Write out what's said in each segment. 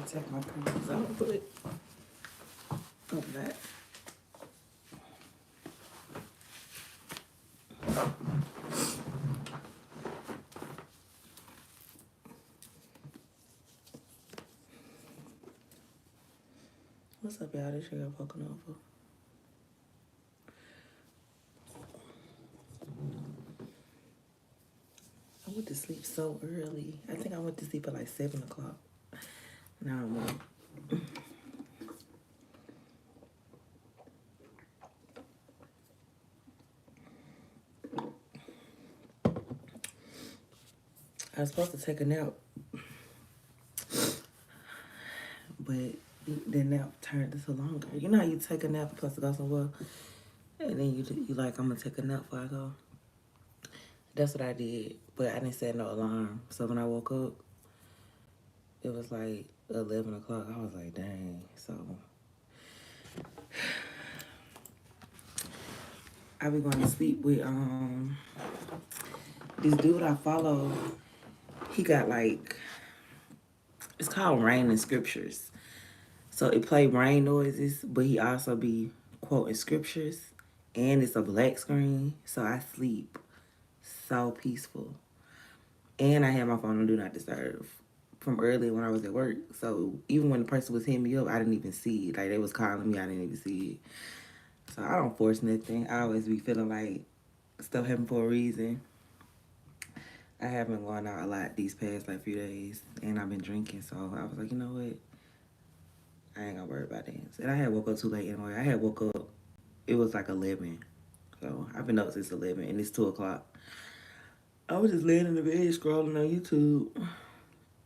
take my curtains off, but other than that. What's up, y'all? This y'all fucking over. I went to sleep so early. I think I went to sleep at like 7 o'clock. Now I'm up. I was supposed to take a nap, but the nap turned into longer. You know how you take a nap, you're supposed to go somewhere, and then you like, I'm gonna take a nap before I go. That's what I did, but I didn't set no alarm. So when I woke up, it was like 11 o'clock. I was like, dang. So I be going to sleep with this dude I follow. He got like, it's called Rain and Scriptures. So it play rain noises, but he also be quoting scriptures, and it's a black screen, so I sleep so peaceful. And I had my phone on Do Not Disturb from earlier when I was at work. So even when the person was hitting me up, I didn't even see it. Like, they was calling me, I didn't even see it. So I don't force nothing. I always be feeling like stuff happened for a reason. I have been going out a lot these past like few days, and I've been drinking. So I was like, you know what? I ain't gonna worry about things. And I had woke up too late anyway. I had woke up, it was like 11. So I've been up since 11, and it's 2 o'clock. I was just laying in the bed scrolling on YouTube.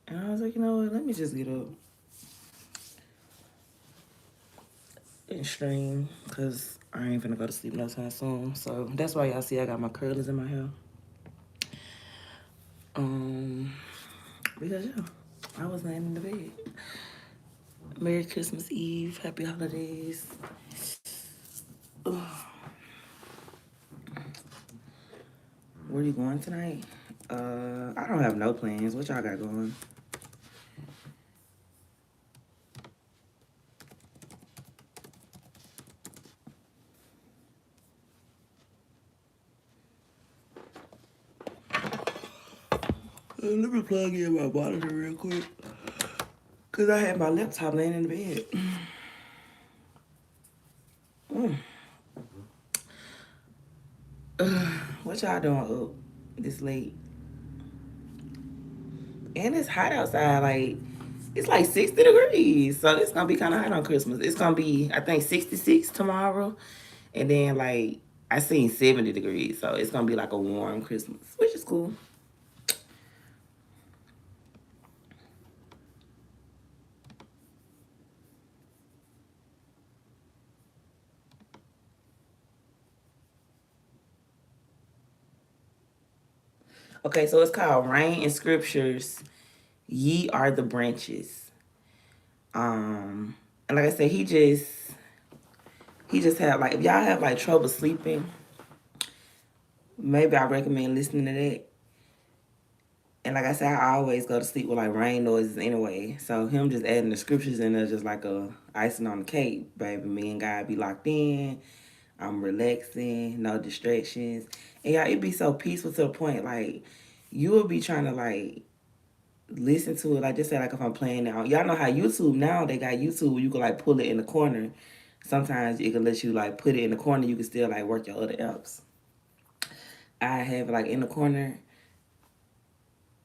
And I was like, you know what? Let me just get up and stream, because I ain't finna go to sleep no time soon. So that's why y'all see I got my curlers in my hair. Because, yeah, I was laying in the bed. Merry Christmas Eve. Happy holidays. Ugh. Where you going tonight? I don't have no plans. What y'all got going? Let me plug in my monitor real quick, because I had my laptop laying in the bed. What y'all doing up this late? And it's hot outside. Like, it's like 60 degrees. So it's going to be kind of hot on Christmas. It's going to be, I think, 66 tomorrow. And then, like, I seen 70 degrees. So it's going to be like a warm Christmas, which is cool. Okay, so it's called Rain and Scriptures. Ye are the branches. And like I said, he just have like, if y'all have like trouble sleeping, maybe I recommend listening to that. And like I said, I always go to sleep with like rain noises anyway. So him just adding the scriptures in there just like a icing on the cake, baby. Me and God be locked in. I'm relaxing, no distractions. And y'all, it be so peaceful to the point like you will be trying to like listen to it. Like just say like if I'm playing now. Y'all know how YouTube now, they got YouTube where you can like pull it in the corner. Sometimes it can let you like put it in the corner. You can still like work your other apps. I have it like in the corner.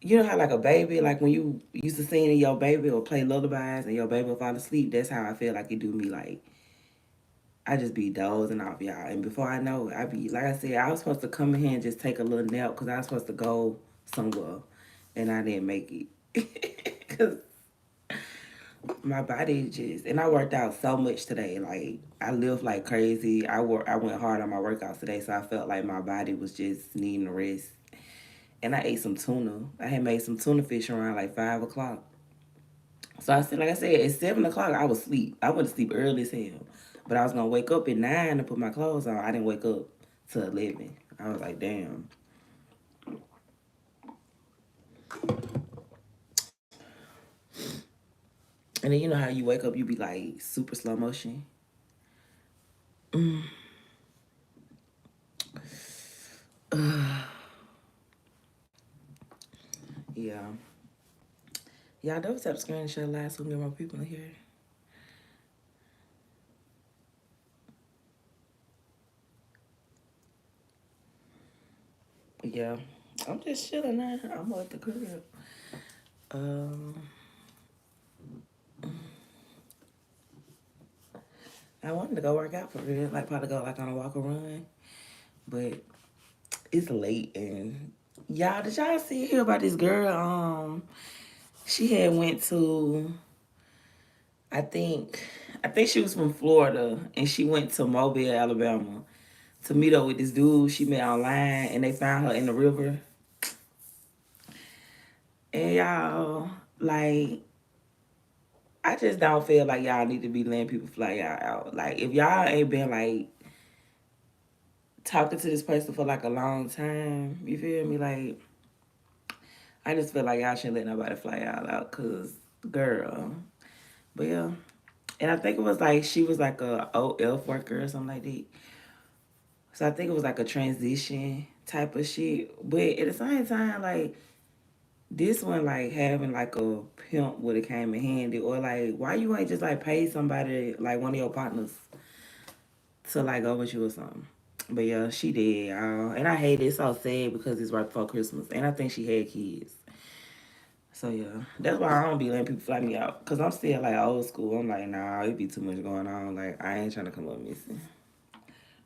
You know how like a baby, like when you used to sing in your baby or play lullabies and your baby will fall asleep, that's how I feel like it do me. Like, I just be dozing off, y'all. And before I know it, I be, like I said, I was supposed to come in here and just take a little nap because I was supposed to go somewhere. And I didn't make it. Because my body just, and I worked out so much today. Like, I lift like crazy. I went hard on my workouts today, so I felt like my body was just needing a rest. And I ate some tuna. I had made some tuna fish around like 5 o'clock. So I said, like I said, at 7 o'clock, I was asleep. I went to sleep early as hell. But I was going to wake up at 9 to put my clothes on. I didn't wake up till 11. I was like, damn. And then you know how you wake up, you be like super slow motion. Mm. Yeah. Y'all don't tap the screen and share live so we can get more people in here. Yeah. I'm just chilling now. I'm at the crib. Um, I wanted to go work out for real, like probably go like on a walk or run, but it's late and y'all, did y'all hear about this girl? She had went to, I think, I think she was from Florida and she went to Mobile, Alabama, to meet up with this dude she met online, and they found her in the river. And y'all, like, I just don't feel like y'all need to be letting people fly y'all out. Like, if y'all ain't been like talking to this person for like a long time, you feel me? Like, I just feel like y'all shouldn't let nobody fly y'all out, cause girl. But yeah, and I think it was like she was like a OF worker or something like that. So I think it was like a transition type of shit. But at the same time, like this one, like having like a pimp would have came in handy, or like why you ain't just like pay somebody like one of your partners to like go with you or something. But yeah, she did, y'all. And I hate it. It's so sad because it's right before Christmas. And I think she had kids. So yeah, that's why I don't be letting people fly me out. Cause I'm still like old school. I'm like, nah, it be too much going on. Like I ain't trying to come up missing.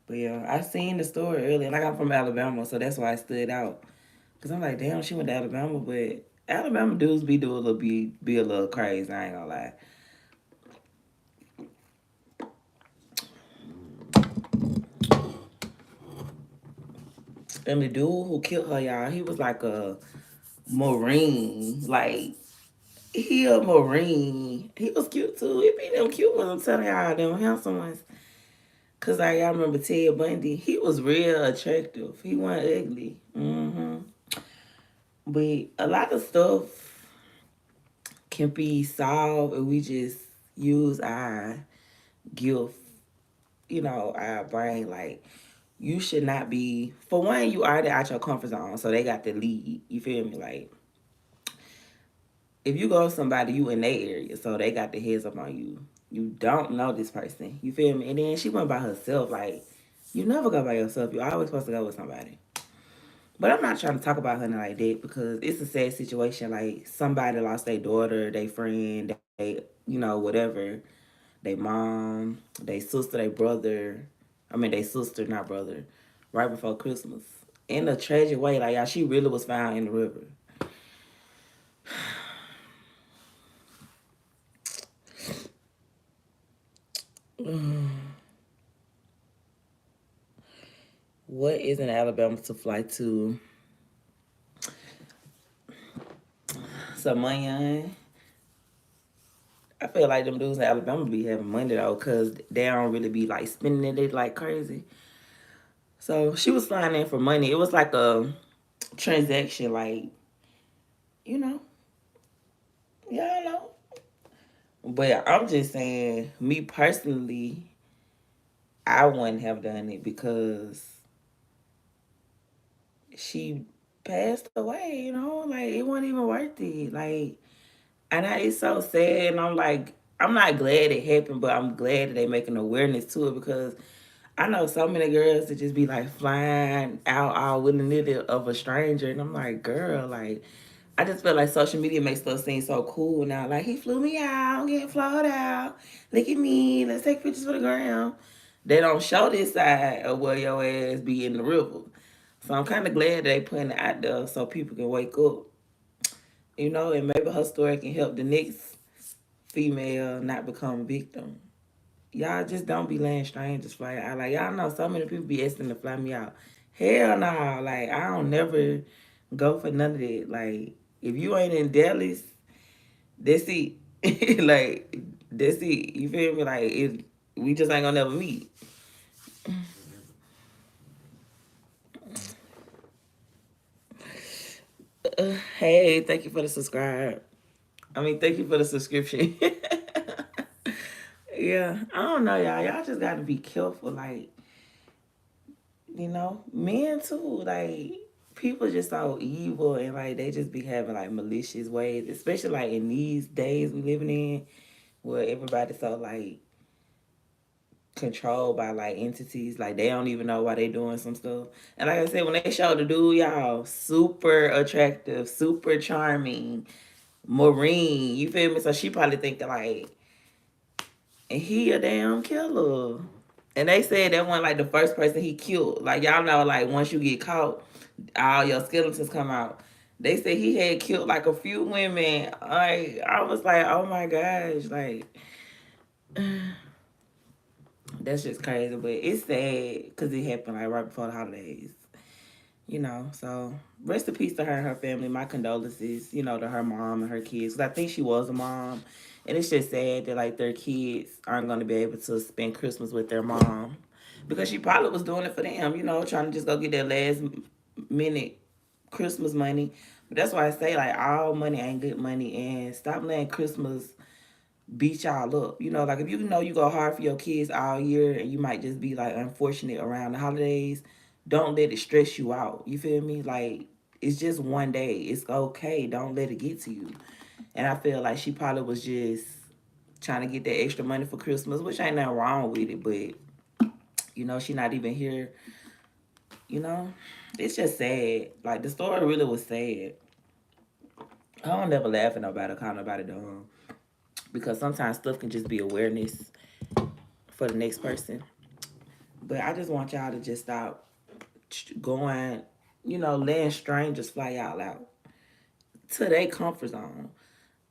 But yeah, I seen the story earlier. Like I'm from Alabama, so that's why I stood out. Cause I'm like, damn, she went to Alabama, but Alabama dudes be doing a little be a little crazy. I ain't gonna lie. And the dude who killed her, y'all, he was like a Marine. Like he a Marine. He was cute too. He be them cute ones. I'm telling y'all, them handsome ones. Cause like y'all remember Ted Bundy, he was real attractive. He wasn't ugly. But a lot of stuff can be solved if we just use our gift, our brain. Like you should not be, for one, you already out your comfort zone, so they got the lead. You feel me? Like if you go to somebody, you in their area, so they got the heads up on you. You don't know this person. You feel me? And then she went by herself. Like you never go by yourself. You're always supposed to go with somebody. But I'm not trying to talk about her like that because it's a sad situation. Like somebody lost their daughter, their friend, they, whatever, their mom, their sister, their brother. I mean, their sister, not brother, right before Christmas. In a tragic way, like y'all, she really was found in the river. What is in Alabama to fly to? Samoan. I feel like them dudes in Alabama be having money though, cause they don't really be like spending it like crazy. So she was flying in for money. It was like a transaction, like you know, y'all know. But I'm just saying, me personally, I wouldn't have done it because she passed away. Like it wasn't even worth it. Like, and it's so sad. And I'm like, I'm not glad it happened, but I'm glad that they making awareness to it because I know so many girls that just be like flying out all willy nilly of a stranger, and I'm like, girl, like, I just feel like social media makes stuff seem so cool now. Like he flew me out, I'm getting flown out. Look at me, let's take pictures for the gram. They don't show this side of where your ass be in the river. So I'm kind of glad they putting it out there so people can wake up, and maybe her story can help the next female not become a victim. Y'all just don't be letting strangers fly out. Like, y'all know so many people be asking to fly me out. Hell no. Like, I don't never go for none of that. Like, if you ain't in Dallas, that's it. Like, that's it. You feel me? Like, we just ain't gonna never meet. Hey, thank you for the subscribe. Thank you for the subscription. Yeah, I don't know, y'all. Y'all just gotta be careful. Like, men too. Like, people just so evil and like they just be having like malicious ways, especially like in these days we living in, where everybody's so like controlled by like entities. Like they don't even know why they doing some stuff. And like I said, when they showed the dude, y'all, super attractive, super charming, Marine. You feel me? So she probably thinking like, and he a damn killer. And they said that one like the first person he killed. Like y'all know, like once you get caught, all your skeletons come out. They said he had killed like a few women. I was like, oh my gosh, like that's just crazy. But it's sad because it happened like right before the holidays. So rest in peace to her and her family. My condolences, to her mom and her kids. 'Cause I think she was a mom. And it's just sad that like their kids aren't going to be able to spend Christmas with their mom. Because she probably was doing it for them, trying to just go get that last minute Christmas money. But that's why I say like all money ain't good money, and stop letting Christmas beat y'all up. Like if you know you go hard for your kids all year and you might just be like unfortunate around the holidays, don't let it stress you out. You feel me? Like it's just one day. It's okay. Don't let it get to you. And I feel like she probably was just trying to get that extra money for Christmas, which ain't nothing wrong with it, but she not even here. You know, it's just sad. Like the story really was sad. I don't never laugh at nobody, call nobody dumb, because sometimes stuff can just be awareness for the next person. But I just want y'all to just stop going, letting strangers fly y'all out to their comfort zone.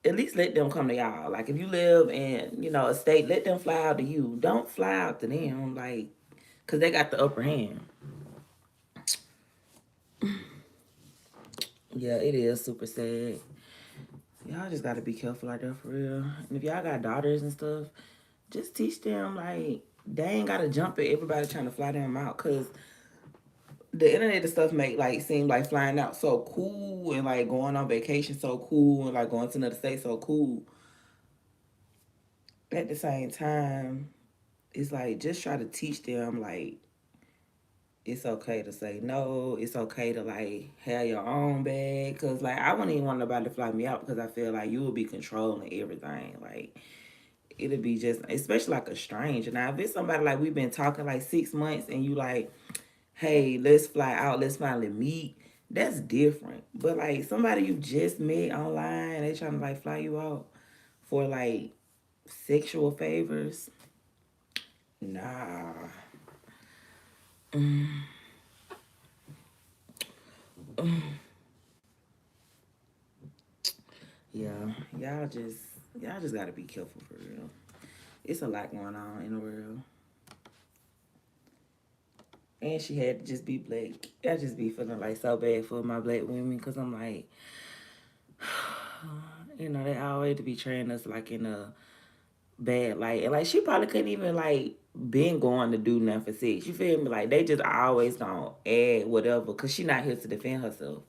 At least let them come to y'all. Like if you live in, a state, let them fly out to you. Don't fly out to them, like, cause they got the upper hand. Yeah, it is super sad. Y'all just gotta be careful out there for real. And if y'all got daughters and stuff, just teach them like they ain't gotta jump at everybody trying to fly them out. Cause the internet and stuff make like seem like flying out so cool and like going on vacation so cool and like going to another state so cool. At the same time, it's like just try to teach them like it's okay to say no. It's okay to like have your own bag. Cause like I wouldn't even want nobody to fly me out because I feel like you will be controlling everything. Like it'll be just, especially like a stranger. Now if it's somebody like we've been talking like 6 months and you like, hey, let's fly out, let's finally meet. That's different. But like somebody you just met online, they trying to like fly you out for like sexual favors. Nah. Yeah, y'all just gotta be careful for real. It's a lot going on in the world. And she had to just be black. I just be feeling like so bad for my black women because I'm like, they always to be training us like in a bad light. And like she probably couldn't even like been going to do nothing for sex. You feel me? Like they just always gonna add whatever because she not here to defend herself.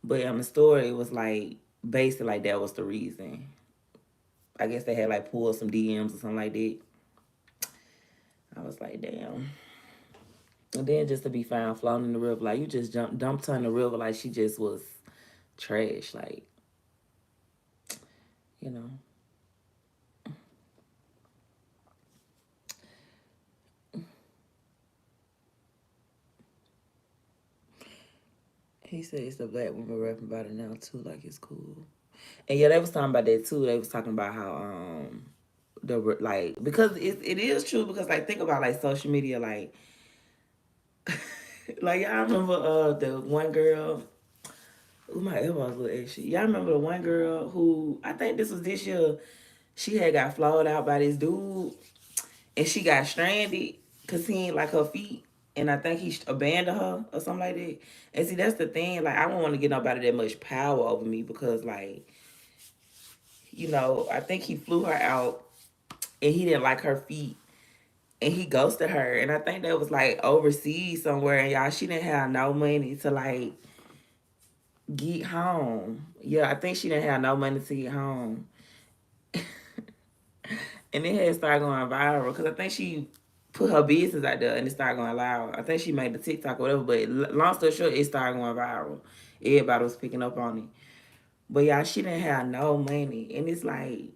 But in the story, it was like basically like that was the reason. I guess they had like pulled some DMs or something like that. I was like, damn. And then just to be found floating in the river, like you just dumped her in the river like she just was trash. Like, you know. He said it's the black woman rapping about it now too, like it's cool. And yeah, they was talking about that too. They was talking about how the like because it is true because like think about like social media like like y'all remember the one girl. Ooh, my elbows look actually. Y'all remember the one girl who I think this was this year. She had got flawed out by this dude, and she got stranded because he ain't like her feet. And I think he abandoned her or something like that. And see, that's the thing. Like, I don't want to get nobody that much power over me because, like, I think he flew her out and he didn't like her feet and he ghosted her. And I think that was like overseas somewhere. And y'all, she didn't have no money to like get home. Yeah, I think she didn't have no money to get home. And it had started going viral because I think she put her business out there and it started going viral. I think she made the TikTok or whatever, but long story short, it started going viral. Everybody was picking up on it. But y'all, she didn't have no money. And it's like,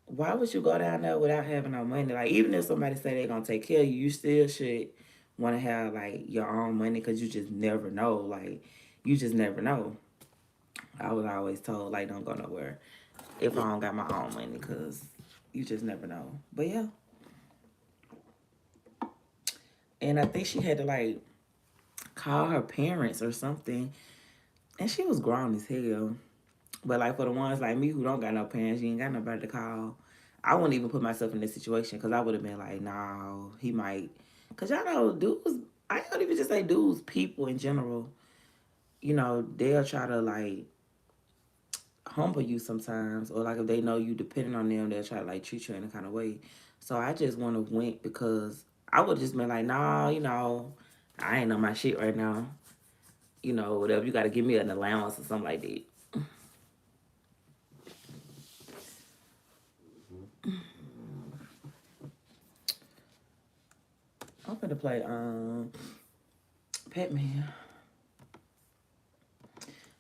why would you go down there without having no money? Like, even if somebody say they're going to take care of you, you still should want to have, like, your own money because you just never know. Like, you just never know. I was always told, like, don't go nowhere if I don't got my own money because you just never know. But yeah. And I think she had to, like, call her parents or something. And she was grown as hell. But like for the ones like me who don't got no parents, you ain't got nobody to call. I wouldn't even put myself in this situation because I would have been like, no, he might. Because y'all know, dudes, I don't even just say dudes, people in general, they'll try to like humble you sometimes. Or like if they know you depending on them, they'll try to like treat you in a kind of way. So I just want to went because I would just been like, nah, I ain't on my shit right now. Whatever. You got to give me an allowance or something like that. I'm gonna play Batman.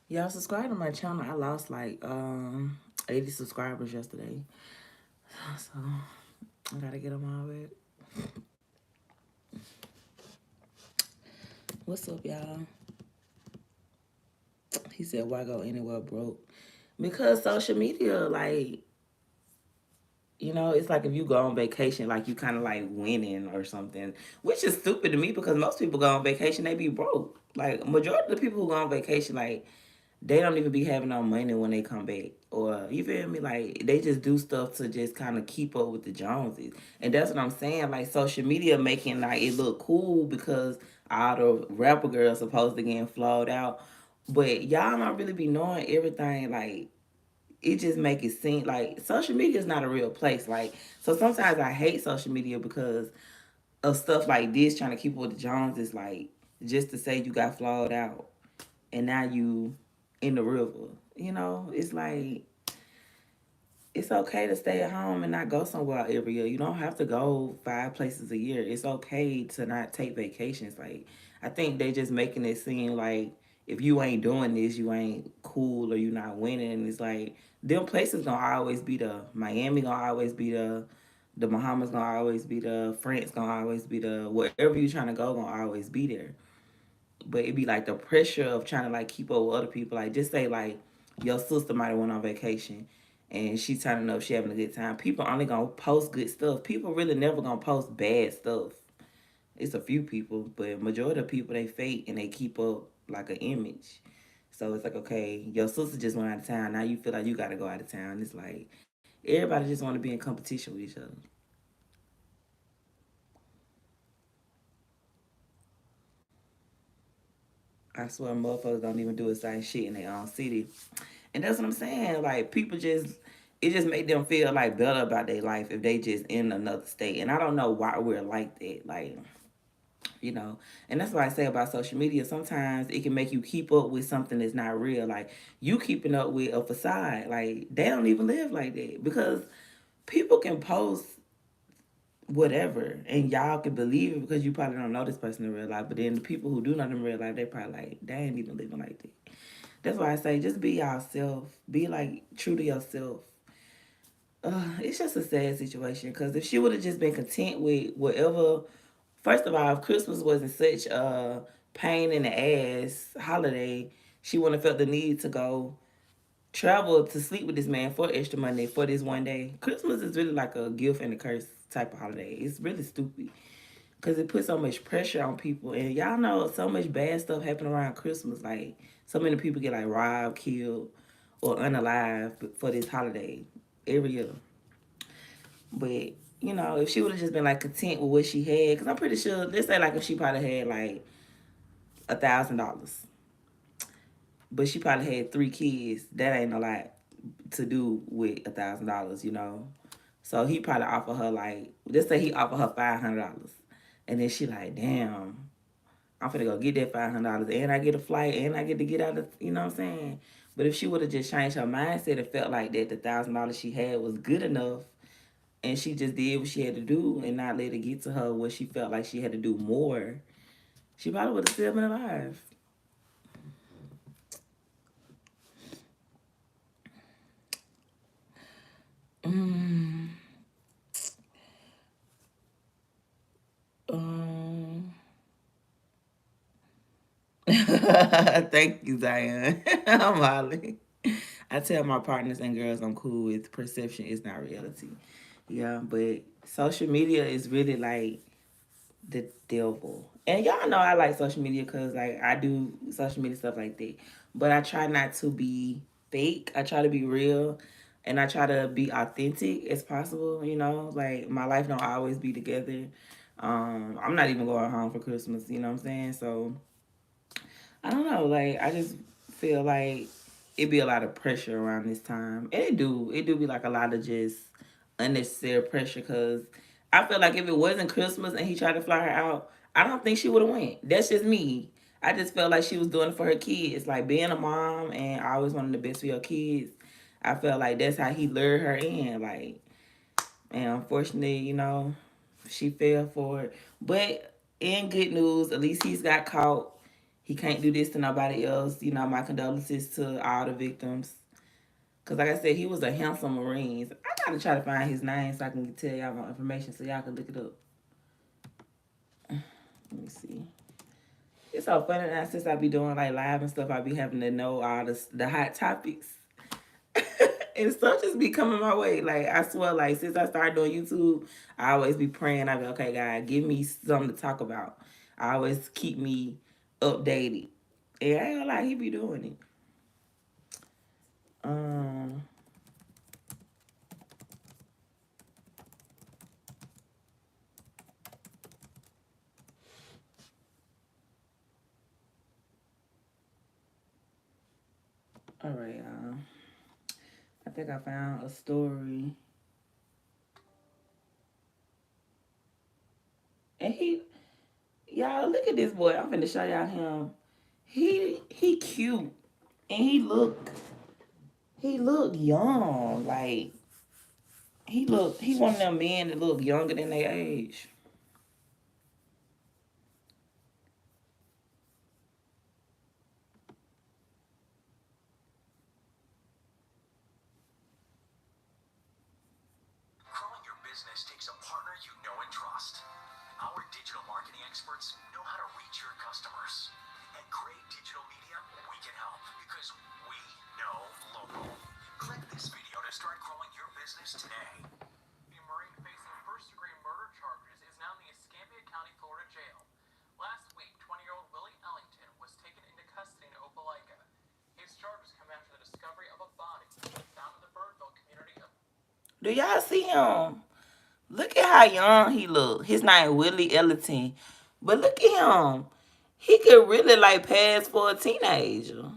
Y'all subscribe to my channel. I lost like 80 subscribers yesterday. So I gotta get them all back. What's up, y'all? He said, why go anywhere broke? Because social media, like, it's like if you go on vacation, like you kind of like winning or something, which is stupid to me because most people go on vacation, they be broke. Like, majority of the people who go on vacation, like, they don't even be having no money when they come back. Or, you feel me? Like, they just do stuff to just kind of keep up with the Joneses. And that's what I'm saying. Like, social media making, like, it look cool because all the rapper girls supposed to get flowed out. But y'all don't really be knowing everything, like, it just make it seem like social media is not a real place. Like, so sometimes I hate social media because of stuff like this, trying to keep up with the Joneses, like, just to say you got flawed out and now you in the river. It's like it's okay to stay at home and not go somewhere every year. You don't have to go 5 places a year. It's okay to not take vacations. Like, I think they just making it seem like if you ain't doing this, you ain't cool or you not winning. And it's like them places gonna always be the Miami gonna always be the Bahamas gonna always be the France gonna always be the wherever you trying to go gonna always be there. But it'd be like the pressure of trying to like keep up with other people. Like just say like your sister might have went on vacation and she turning up, she having a good time. People only gonna post good stuff. People really never gonna post bad stuff. It's a few people, but majority of people they fake and they keep up like an image. So it's like, okay, your sister just went out of town. Now you feel like you gotta go out of town. It's like everybody just want to be in competition with each other. I swear motherfuckers don't even do the same shit in their own city. And that's what I'm saying. Like people just it just make them feel like better about their life if they just in another state. And I don't know why we're like that. Like, you know. And that's what I say about social media. Sometimes it can make you keep up with something that's not real. Like you keeping up with a facade. Like they don't even live like that. Because people can post whatever and y'all can believe it because you probably don't know this person in real life. But then the people who do know them in real life, they probably like, they ain't even living like that. That's why I say just be yourself. Be like true to yourself. It's just a sad situation because if she would have just been content with whatever, first of all, if Christmas wasn't such a pain in the ass holiday, she wouldn't have felt the need to go travel to sleep with this man for extra money for this one day. Christmas is really like a gift and a curse type of holiday. It's really stupid because it puts so much pressure on people. And y'all know so much bad stuff happen around Christmas. Like so many people get like robbed, killed, or unalive for this holiday every year. But if she would have just been like content with what she had, because I'm pretty sure, let's say like if she probably had like $1,000, but she probably had 3 kids, that ain't a lot to do with $1,000. So he probably offered her like, let's say he offered her $500, and then she like, damn, I'm finna go get that $500, and I get a flight, and I get to get out of, you know what I'm saying? But if she would have just changed her mindset and felt like that the $1,000 she had was good enough, and she just did what she had to do and not let it get to her where she felt like she had to do more, she probably would have still been alive. Mm, um, thank you, Diane. I'm Holly. I tell my partners and girls I'm cool with perception is not reality. Yeah, but social media is really like the devil. And y'all know I like social media because like I do social media stuff like that. But I try not to be fake. I try to be real, and I try to be authentic as possible. You know, like my life don't always be together. I'm not even going home for Christmas. You know what I'm saying? So I don't know. Like I just feel like it be a lot of pressure around this time, and it do be like a lot of just unnecessary pressure. Cause I feel like if it wasn't Christmas and he tried to fly her out, I don't think she would have went. That's just me. I just felt like she was doing it for her kids, like being a mom and always wanting the best for your kids. I felt like that's how he lured her in, like, and unfortunately, she fell for it. But in good news, at least he's got caught. He can't do this to nobody else. My condolences to all the victims. Cause like I said, he was a handsome Marine. I gotta try to find his name so I can tell y'all more information so y'all can look it up. Let me see. It's so funny now since I be doing like live and stuff, I be having to know all the hot topics. And stuff just be coming my way. Like I swear, like since I started doing YouTube, I always be praying. I be okay, God, give me something to talk about. I always keep me updated. Yeah, I ain't gonna lie, he be doing it. Um, all right, I think I found a story, and y'all look at this boy. I'm finna show y'all him. He cute, and he look young. Like he one of them men that look younger than their age. Growing your business takes a partner you know and trust. Our digital marketing experts know how to reach your customers. At Great Digital Media, we can help because we know local. Click this video to start growing your business today. The Marine facing first-degree murder charges is now in the Escambia County, Florida jail. Last week, 20-year-old Willie Ellington was taken into custody in Opelika. His charges come after the discovery of a body found in the Birdville community of. Do y'all see him? Look at how young he look. His name Willie Ellington. But look at him. He could really like pass for a teenager.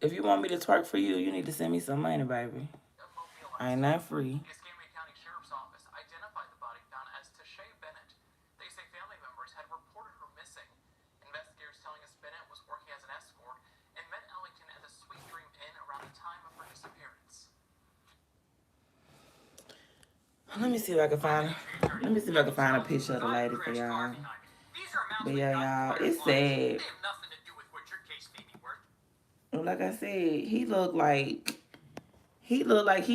If you want me to twerk for you, you need to send me some money, baby. I ain't not free. The Escambia County Sheriff's Office identified the body found as Tashay Bennett. They say family members had reported her missing. Investigators telling us Bennett was working as an escort and met Ellington at the Sweet Dream Inn around the time of her disappearance. Let me see if I can find. Let me see if I can find a picture of the lady for y'all. But yeah, y'all, it's sad. They have nothing to do with what your case may be worth. Like I said, he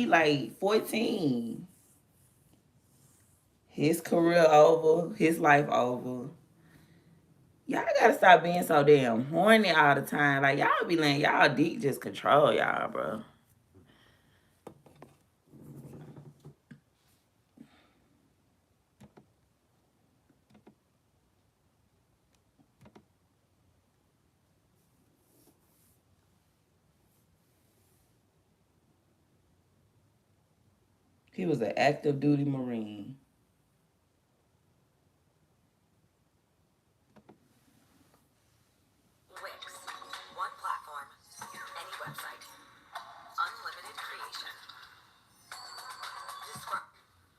like 14. His career over, his life over. Y'all gotta stop being so damn horny all the time. Like y'all be letting y'all dick just control y'all, bro. He was an active duty Marine. Wix. One platform. Any website. Unlimited creation.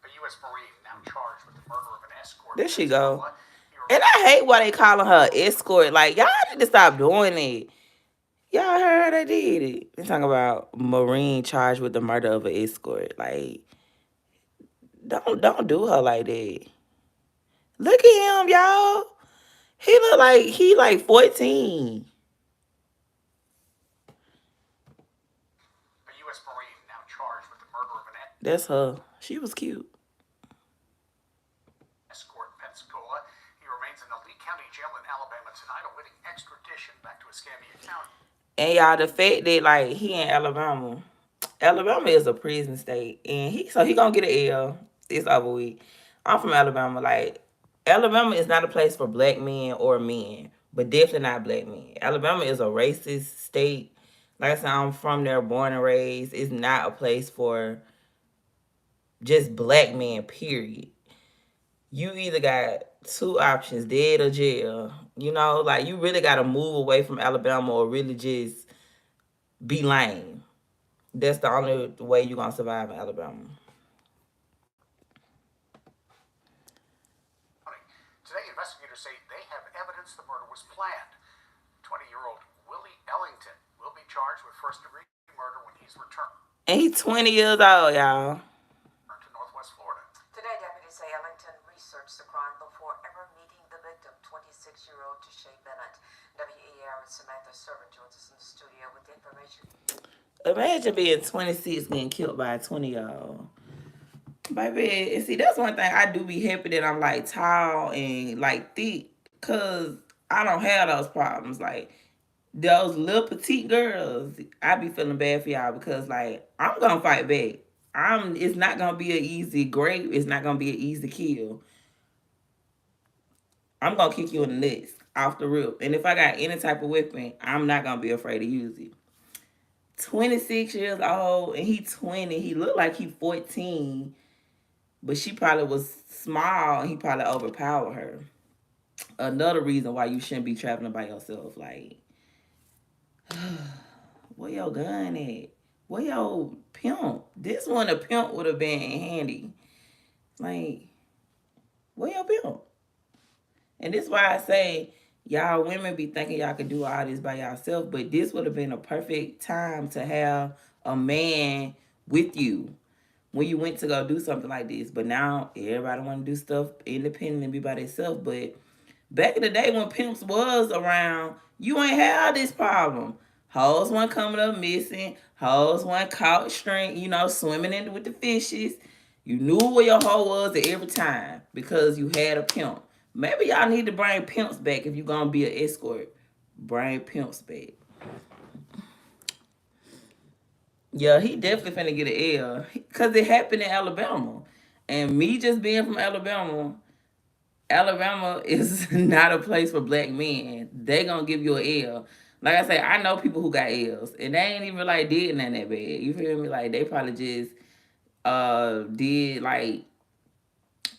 A U.S. Marine now charged with the murder of an escort. There she go. And I hate why they calling her escort. Like y'all need to stop doing it. Y'all heard they did it. They talking about Marine charged with the murder of an escort. Like, don't do her like that. Look at him, y'all. He look like he like 14. A U.S. Marine now charged with the murder of an That's her. She was cute. escort in Pensacola. He remains in the Lee County Jail in Alabama tonight, awaiting extradition back to Escambia County. And y'all, the fact that like he in Alabama, Alabama is a prison state, and he gonna get an L. It's over with. I'm from Alabama. Like Alabama is not a place for black men or men, but definitely not black men. Alabama is a racist state. Like I said, I'm from there, born and raised. It's not a place for just black men. Period. You either got two options, dead or jail. You know, like you really got to move away from Alabama or really just be lame. That's the only way you're gonna survive in Alabama. Today, investigators say they have evidence the murder was planned. 20-year-old Willie Ellington will be charged with first-degree murder when he's returned And he's 20 years old, y'all. to Northwest Florida. Today, deputies say Ellington researched the crime before ever meeting the victim, 26-year-old Tashay Bennett. WER's Samantha Servant joins us in the studio with the information. Imagine being 26 getting killed by a 20-year-old. Baby, and see, that's one thing I do be happy that I'm like tall and like thick, cause I don't have those problems. Like those little petite girls, I be feeling bad for y'all because like I'm gonna fight back. It's not gonna be an easy grape. It's not gonna be an easy kill. I'm gonna kick you in the nuts off the rip. And if I got any type of weapon, I'm not gonna be afraid to use it. 26 years old and he 20. He looked like he 14, but she probably was small and he probably overpowered her. Another reason why you shouldn't be traveling by yourself. Like, where your gun at? Where your pimp? This one, a pimp would have been handy. Like, where your pimp? And this is why I say, y'all women be thinking y'all can do all this by yourself, but this would have been a perfect time to have a man with you when you went to go do something like this. But now everybody want to do stuff independent and be by themselves. But back in the day when pimps was around, you ain't had this problem. Hoes weren't coming up missing. Hoes weren't caught string, swimming in with the fishes. You knew where your hoe was at every time because you had a pimp. Maybe y'all need to bring pimps back if you're gonna be an escort. Bring pimps back. Yeah, he definitely finna get an L. Cause it happened in Alabama. And me just being from Alabama, Alabama is not a place for black men. They gonna give you an L. Like I say, I know people who got L's, and they ain't even like did nothing that bad. You feel me? Like they probably just did like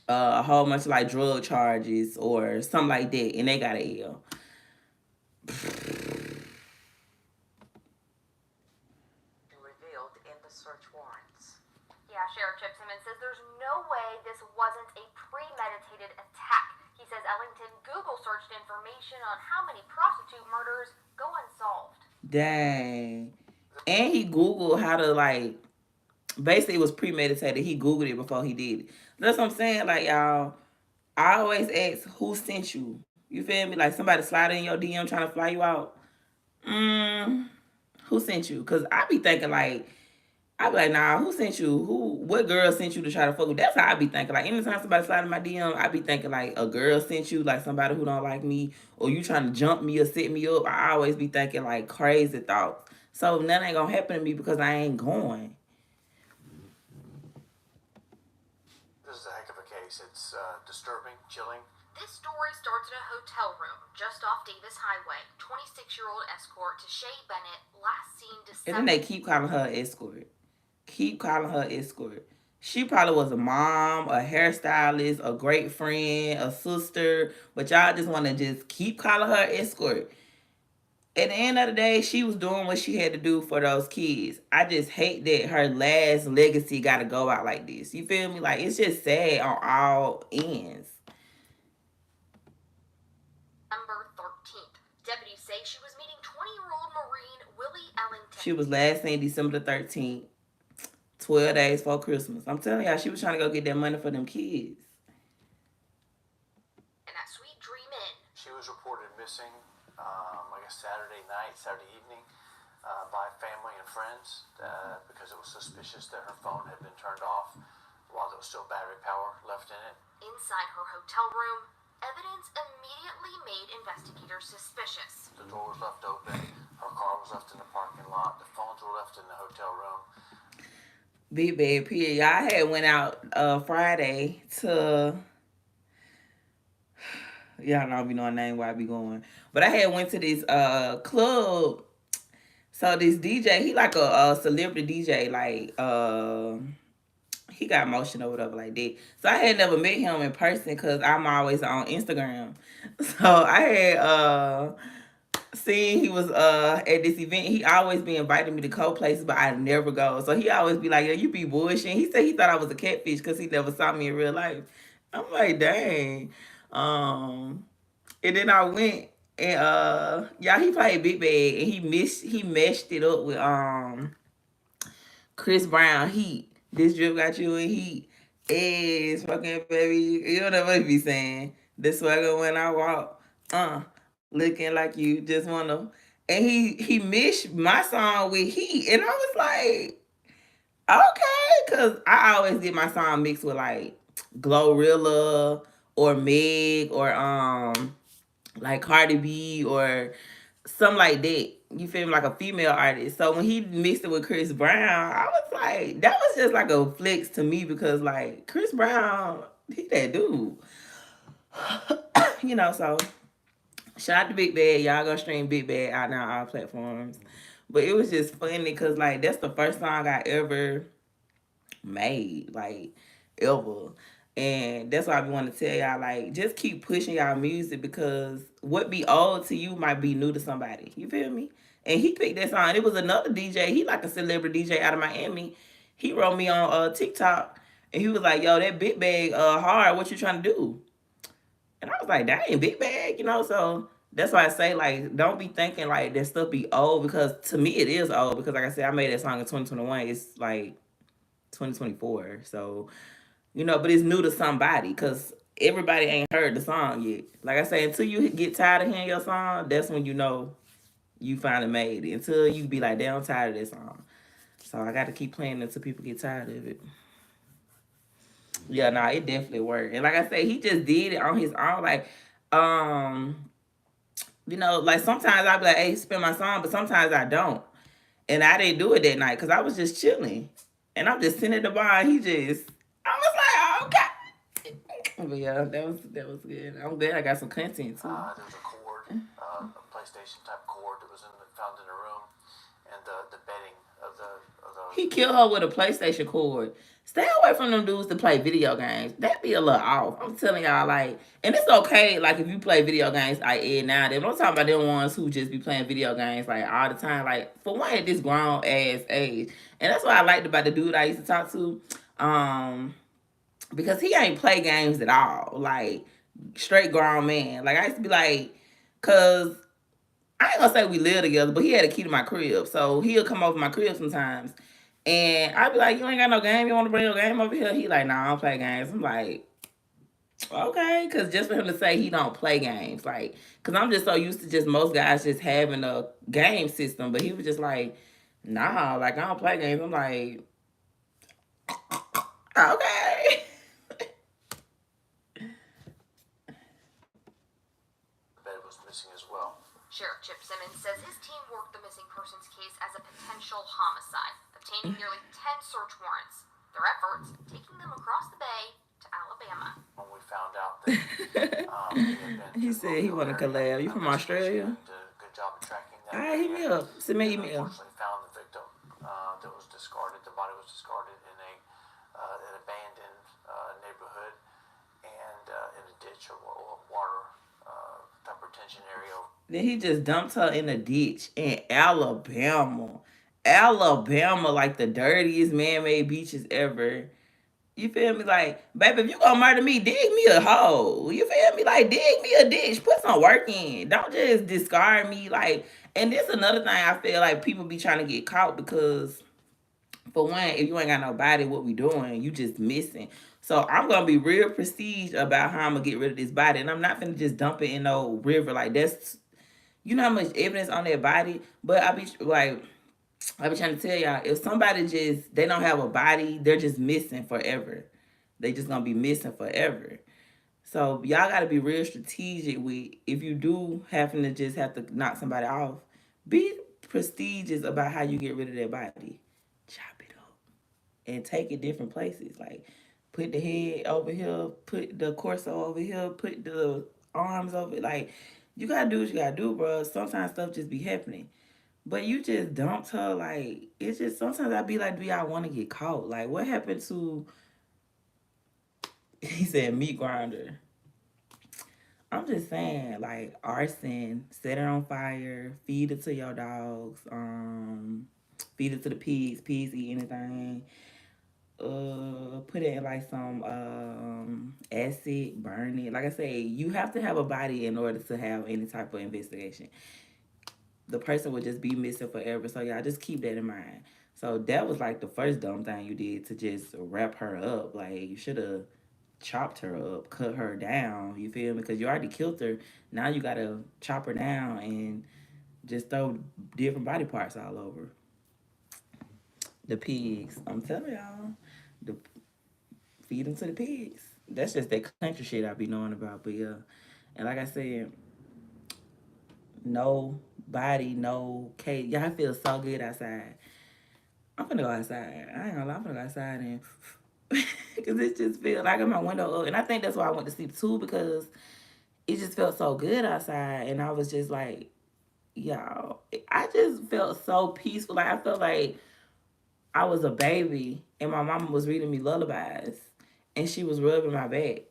a whole bunch of like drug charges or something like that, and they got an L. Revealed in the search warrants. Yeah, Sheriff Chip Simmons says there's no way this wasn't a premeditated attack. He says Ellington Google searched information on how many prostitute murders go unsolved. Dang. And he Googled how to like basically it was premeditated. He Googled it before he did it. That's what I'm saying. Like y'all, I always ask who sent you. You feel me? Like somebody sliding in your DM trying to fly you out. Mm, who sent you? Cause I be thinking like I be like, nah, who sent you? What girl sent you to try to fuck with? That's how I be thinking. Like anytime somebody slide in my DM, I be thinking like a girl sent you, like somebody who don't like me, or you trying to jump me or set me up. I always be thinking like crazy thoughts. So nothing ain't gonna happen to me because I ain't going. This is a heck of a case. It's disturbing, chilling. This story starts in a hotel room just off Davis Highway. 26-year-old escort Tashay Bennett last seen And then December. they keep calling her escort. Keep calling her escort. She probably was a mom, a hairstylist, a great friend, a sister, but y'all just want to just keep calling her escort. At the end of the day, she was doing what she had to do for those kids. I just hate that her last legacy got to go out like this. You feel me? Like, it's just sad on all ends. December 13th. Deputies say she was meeting 20-year-old Marine Willie Ellington. She was last seen December the 13th, 12 days before Christmas. I'm telling y'all, she was trying to go get that money for them kids. And that sweet dream inn. She was reported missing, I guess Saturday night, Saturday evening, by family and friends because it was suspicious that her phone had been turned off while there was still battery power left in it. Inside her hotel room, evidence immediately made investigators suspicious. The door was left open, her car was left in the parking lot, the phones were left in the hotel room. Big bad period. Y'all had went out Friday to, y'all know I be knowing name where I be going. But I had went to this club. So this DJ, he like a celebrity DJ, like he got motion or whatever like that. So I had never met him in person because I'm always on Instagram. So I had seen he was at this event. He always be inviting me to co-places, but I never go. So he always be like, "Yeah, you be bullshitting." He said he thought I was a catfish because he never saw me in real life. I'm like, dang. And then I went and yeah, he played Big Bag and he meshed it up with Chris Brown Heat. This drip got you in heat. Is fucking baby. You know what he be saying. The swagger when I walk. Looking like you just wanna. And he mixed my song with Heat. And I was like, okay. Cause I always get my song mixed with like Glorilla or Meg or like Cardi B or something like that. You feel me? Like a female artist. So when he mixed it with Chris Brown, I was like, that was just like a flex to me because like Chris Brown, he that dude. So shout out to Big Bad. Y'all go stream Big Bad out now on all platforms. But it was just funny because like that's the first song I ever made, like ever. And that's why I want to tell y'all, like, just keep pushing y'all music because what be old to you might be new to somebody. You feel me? And he picked that song. It was another DJ. He like a celebrity DJ out of Miami. He wrote me on TikTok and he was like, "Yo, that Big Bag hard. What you trying to do?" And I was like, "Dang, Big Bag." So that's why I say like, don't be thinking like that stuff be old because to me it is old because like I said, I made that song in 2021. It's like 2024. So but it's new to somebody because everybody ain't heard the song yet. Like I say, until you get tired of hearing your song, that's when you know you finally made it. Until you be like, damn, I'm tired of this song. So I got to keep playing until people get tired of it. Yeah, nah, it definitely worked. And like I say, he just did it on his own. Like, like sometimes I'll be like, hey, spin my song, but sometimes I don't. And I didn't do it that night because I was just chilling. And I'm just sitting at the bar and I was like, oh, okay. But yeah, that was good. I'm glad I got some content too. There was a cord, a PlayStation type cord that was found in the room, and the bedding of the. He killed her with a PlayStation cord. Stay away from them dudes to play video games. That be a little off. I'm telling y'all, like, and it's okay, like, if you play video games, now. But I'm talking about them ones who just be playing video games, like, all the time. Like, for one, at this grown-ass age. And that's what I liked about the dude I used to talk to. Because he ain't play games at all. Like, straight grown man. Like, I used to be like, because I ain't gonna say we live together, but he had a key to my crib. So he'll come over my crib sometimes. And I'd be like, you ain't got no game? You want to bring your game over here? He like, nah, I don't play games. I'm like, okay. Because just for him to say he don't play games. Like, because I'm just so used to just most guys just having a game system. But he was just like, nah, like, I don't play games. I'm like, okay. Bed was missing as well. Sheriff Chip Simmons says his team worked the missing persons case as a potential homicide, obtaining nearly 10 search warrants. Their efforts taking them across the bay to Alabama. When we found out that he said he want to collab. You from Australia? Did a good job of tracking that. All right, hit me up. Send me an email. Unfortunately, found the victim that was discarded. The body was discarded in an abandoned neighborhood and in a ditch or water type retention area. Then he just dumped her in a ditch in Alabama. Alabama, like the dirtiest man-made beaches ever. You feel me? Like, baby, if you gonna murder me, dig me a hole. You feel me? Like, dig me a ditch. Put some work in. Don't just discard me. Like, and this another thing I feel like people be trying to get caught because, for one, if you ain't got no body, what we doing? You just missing. So I'm gonna be real prestige about how I'm gonna get rid of this body, and I'm not gonna just dump it in no river. Like that's, you know how much evidence on their body. But I be like, I be trying to tell y'all, if somebody just they don't have a body, they're just missing forever. They just gonna be missing forever. So y'all gotta be real strategic with if you do happen to just have to knock somebody off, be prestigious about how you get rid of their body. Chop it up and take it different places. Like put the head over here, put the torso over here, put the arms over it. Like you gotta do what you gotta do, bro. Sometimes stuff just be happening. But you just dumped her. Like it's just sometimes I be like, do y'all want to get caught? Like what happened to? He said meat grinder. I'm just saying, like arson, set it on fire, feed it to your dogs, feed it to the pigs. Pigs eat anything. Put it in like some acid, burn it. Like I say, you have to have a body in order to have any type of investigation. The person would just be missing forever. So y'all just keep that in mind. So that was like the first dumb thing you did to just wrap her up. Like you should have chopped her up, cut her down. You feel me? Because you already killed her. Now you gotta chop her down and just throw different body parts all over. The pigs. I'm telling y'all, the feed them to the pigs. That's just that country shit I be knowing about. But yeah, and like I said, no body, no cage. Y'all feel so good outside. I'm gonna go outside. I ain't gonna lie, I'm gonna go outside and because it just feels like I got my window up, and I think that's why I went to sleep too because it just felt so good outside, and I was just like, y'all, I just felt so peaceful. Like I felt like I was a baby, and my mama was reading me lullabies, and she was rubbing my back.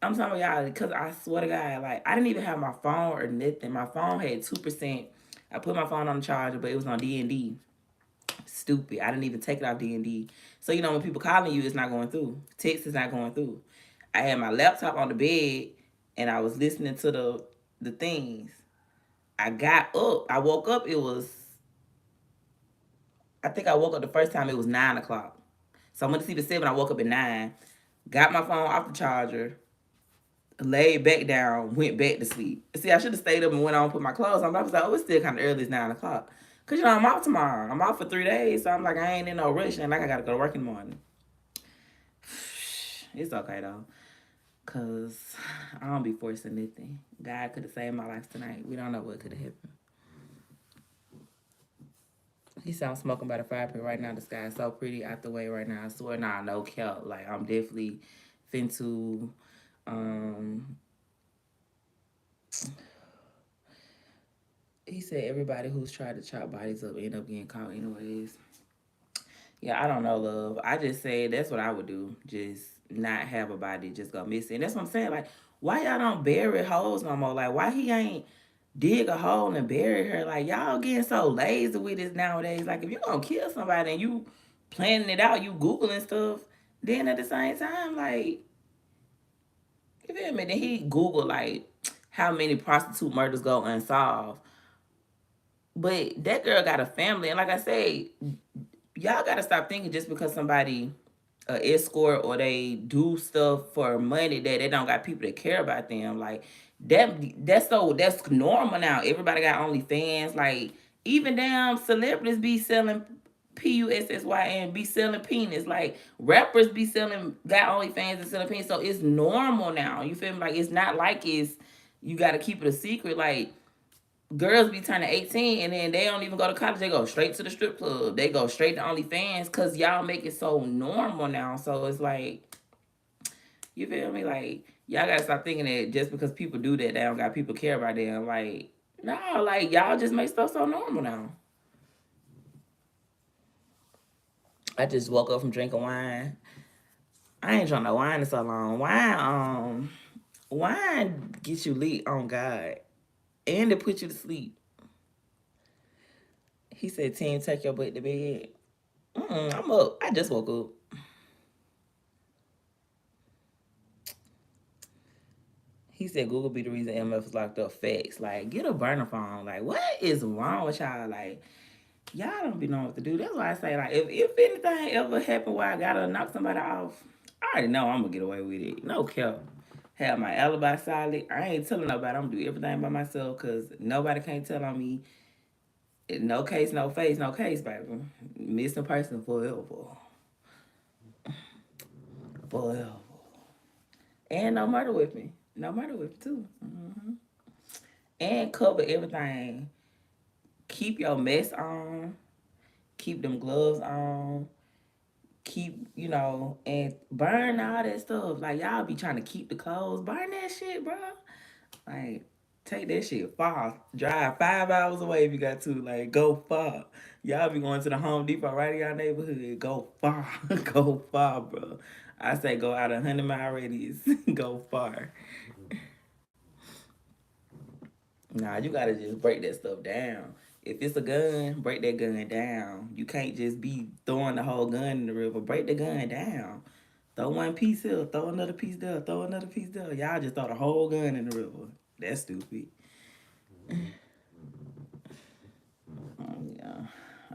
I'm talking about y'all because I swear to God, like I didn't even have my phone or nothing. My phone had 2%. I put my phone on the charger, but it was on D&D. Stupid. I didn't even take it off D&D. So you know when people calling you, it's not going through. Text is not going through. I had my laptop on the bed, and I was listening to the things. I got up. I woke up. It was. I think I woke up the first time. It was 9 o'clock. So I went to sleep at 7. I woke up at 9. Got my phone off the charger. Laid back down, went back to sleep. See, I should have stayed up and went on and put my clothes on. But I was like, oh, it's still kind of early. It's 9 o'clock. Cause you know I'm off tomorrow. I'm off for 3 days, so I'm like I ain't in no rush, and like I gotta go to work in the morning. It's okay though, cause I don't be forcing nothing. God could have saved my life tonight. We don't know what could have happened. He said I'm smoking by the fire pit right now. The sky is so pretty out the way right now. I swear, nah, no cap. Like I'm definitely finna. Um, he said everybody who's tried to chop bodies up end up getting caught anyways. Yeah, I don't know, love. I just said that's what I would do. Just not have a body, just go missing. That's what I'm saying. Like, why y'all don't bury holes no more? Like, why he ain't dig a hole and bury her? Like, y'all getting so lazy with this nowadays. Like, if you gonna kill somebody and you planning it out, you Googling stuff, then at the same time, like, you feel me? Then he Google, like, how many prostitute murders go unsolved. But that girl got a family. And like I say, y'all gotta stop thinking just because somebody escort or they do stuff for money that they don't got people that care about them. Like that's normal now. Everybody got OnlyFans. Like even damn celebrities be selling PUSSY and be selling penis. Like rappers be selling got OnlyFans and selling penis. So it's normal now. You feel me? Like it's not like it's you gotta keep it a secret. Like girls be turning 18 and then they don't even go to college. They go straight to the strip club. They go straight to OnlyFans because y'all make it so normal now. So it's like, you feel me? Like, y'all gotta stop thinking that just because people do that, they don't got people care about them. Like, no, like, y'all just make stuff so normal now. I just woke up from drinking wine. I ain't drunk no wine in so long. Wine gets you lit on God. And it put you to sleep. He said, Team, take your butt to bed. I'm up. I just woke up. He said Google be the reason MF was locked up. Facts. Like, get a burner phone. Like, what is wrong with y'all? Like, y'all don't be knowing what to do. That's why I say, like, if anything ever happened where I gotta knock somebody off, I already know I'm gonna get away with it. No cap. Have my alibi solid. I ain't telling nobody. I'm gonna do everything by myself because nobody can't tell on me. No case, no face, no case, baby. Missing person forever. Forever. And no murder with me. No murder with me, too. And cover everything. Keep your mess on. Keep them gloves on. Keep, and burn all that stuff. Like, y'all be trying to keep the clothes. Burn that shit, bro. Like, take that shit far. Drive 5 hours away if you got to. Like, go far. Y'all be going to the Home Depot right in your neighborhood. Go far. Go far, bro. I say go out 100-mile radius. Go far. Nah, you gotta just break that stuff down. If it's a gun, break that gun down. You can't just be throwing the whole gun in the river. Break the gun down. Throw one piece here, throw another piece there, throw another piece there. Y'all just throw the whole gun in the river. That's stupid. Yeah.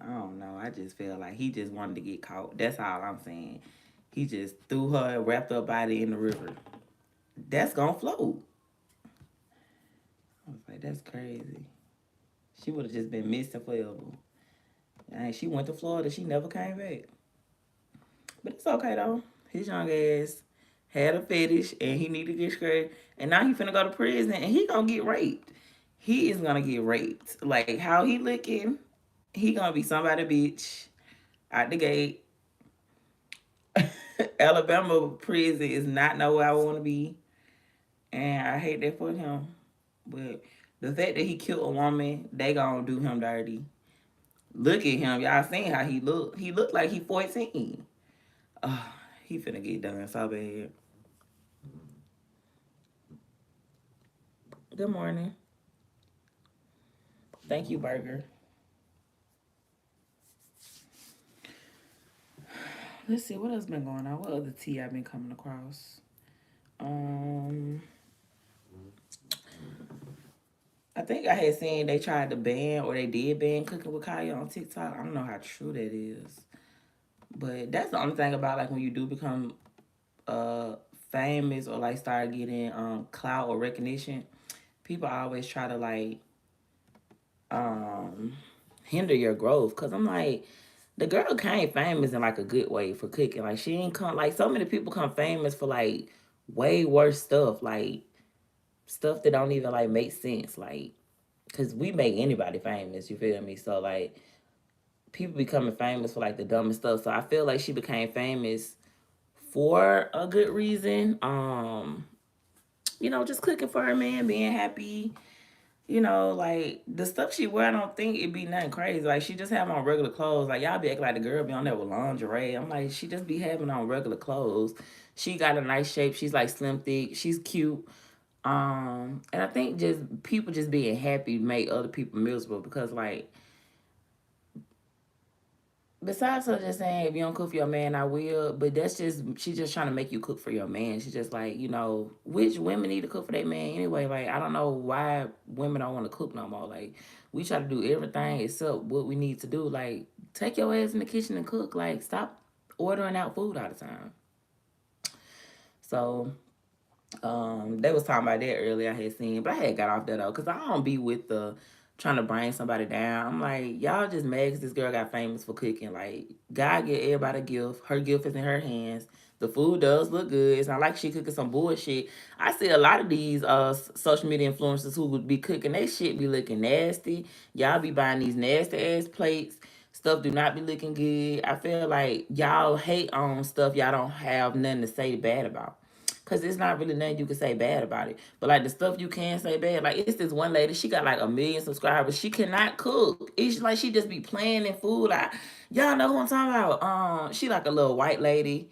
I don't know. I just feel like he just wanted to get caught. That's all I'm saying. He just threw her wrapped her body in the river. That's gonna float. I was like, that's crazy. She would have just been missing forever. And she went to Florida. She never came back. But it's okay though. His young ass had a fetish and he needed to get straight. And now he finna go to prison and he gonna get raped. He is gonna get raped. Like how he looking, he gonna be somebody bitch out the gate. Alabama prison is not nowhere I wanna be. And I hate that for him. But the fact that he killed a woman, they gonna do him dirty. Look at him. Y'all seen how he look. He looked like he 14. Oh, he finna get done so bad. Good morning. Thank you, Burger. Let's see what else been going on. What other tea I've been coming across? Um, I think I had seen they tried to ban or they did ban cooking with Kaya on TikTok. I don't know how true that is, but that's the only thing about like when you do become uh famous or like start getting clout or recognition, people always try to like um hinder your growth. Cause I'm like, the girl came famous in like a good way for cooking. Like she ain't come like so many people come famous for like way worse stuff, like stuff that don't even like make sense. Like, cause we make anybody famous, you feel me? So like people becoming famous for like the dumbest stuff. So I feel like she became famous for a good reason. Just cooking for her man, being happy. Like the stuff she wear, I don't think it'd be nothing crazy. Like she just have on regular clothes. Like y'all be acting like the girl be on there with lingerie. I'm like, she just be having on regular clothes. She got a nice shape. She's like slim thick. She's cute. And I think just people just being happy make other people miserable because like besides her just saying if you don't cook for your man, I will. But that's just she's just trying to make you cook for your man. She's just like which women need to cook for their man anyway. Like I don't know why women don't want to cook no more. Like we try to do everything except what we need to do. Like take your ass in the kitchen and cook. Like stop ordering out food all the time. So they was talking about that earlier. I had seen, but I had got off that though, cause I don't be with the trying to bring somebody down. I'm like, y'all just mad 'cause this girl got famous for cooking. Like, God give everybody a gift. Her gift is in her hands. The food does look good. It's not like she cooking some bullshit. I see a lot of these social media influencers who would be cooking. They shit be looking nasty. Y'all be buying these nasty ass plates. Stuff do not be looking good. I feel like y'all hate on stuff y'all don't have nothing to say bad about. Cause it's not really nothing you can say bad about it. But like the stuff you can say bad, like it's this one lady, she got like 1 million subscribers. She cannot cook. It's like she just be playing in food. Y'all know who I'm talking about. She like a little white lady.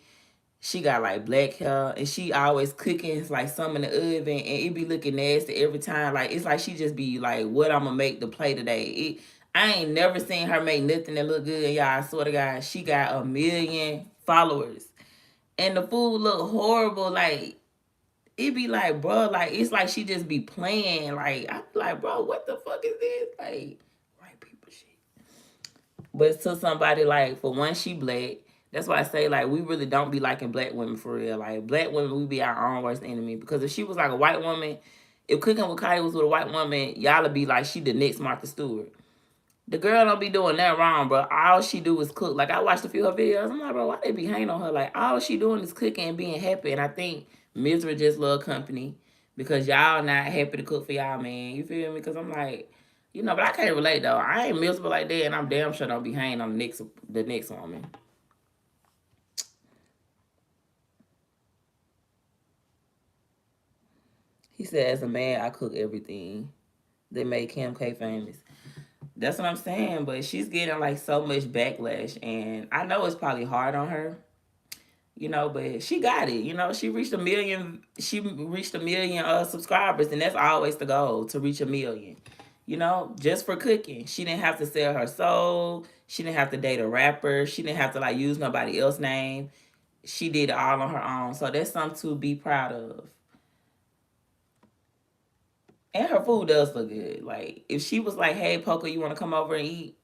She got like black hair and she always cooking like something in the oven and it be looking nasty every time. Like it's like she just be like, what I'm gonna make the play today. I ain't never seen her make nothing that look good. Y'all, I swear to God, she got 1 million followers. And the food look horrible. Like it be like, bro, like it's like she just be playing. Like I be like, bro, what the fuck is this? Like white people shit. But to somebody like for one, she black. That's why I say like we really don't be liking black women for real. Like black women, we be our own worst enemy. Because if she was like a white woman, if Cooking with Kaya was with a white woman, y'all would be like she the next Martha Stewart. The girl don't be doing that wrong, bro. All she do is cook. Like I watched a few of her videos. I'm like, bro, why they be hating on her? Like all she doing is cooking and being happy. And I think misery just love company because y'all not happy to cook for y'all, man. You feel me? Because I'm like, but I can't relate though. I ain't miserable like that, and I'm damn sure don't be hating on the next woman. He said, as a man, I cook everything. They made Kim K famous. That's what I'm saying. But she's getting like so much backlash, and I know it's probably hard on her. But she got it. She reached a million. She reached a million subscribers, and that's always the goal to reach a million. Just for cooking. She didn't have to sell her soul. She didn't have to date a rapper. She didn't have to like use nobody else's name. She did it all on her own. So that's something to be proud of. And her food does look good. Like if she was like, "Hey, Poker, you want to come over and eat?"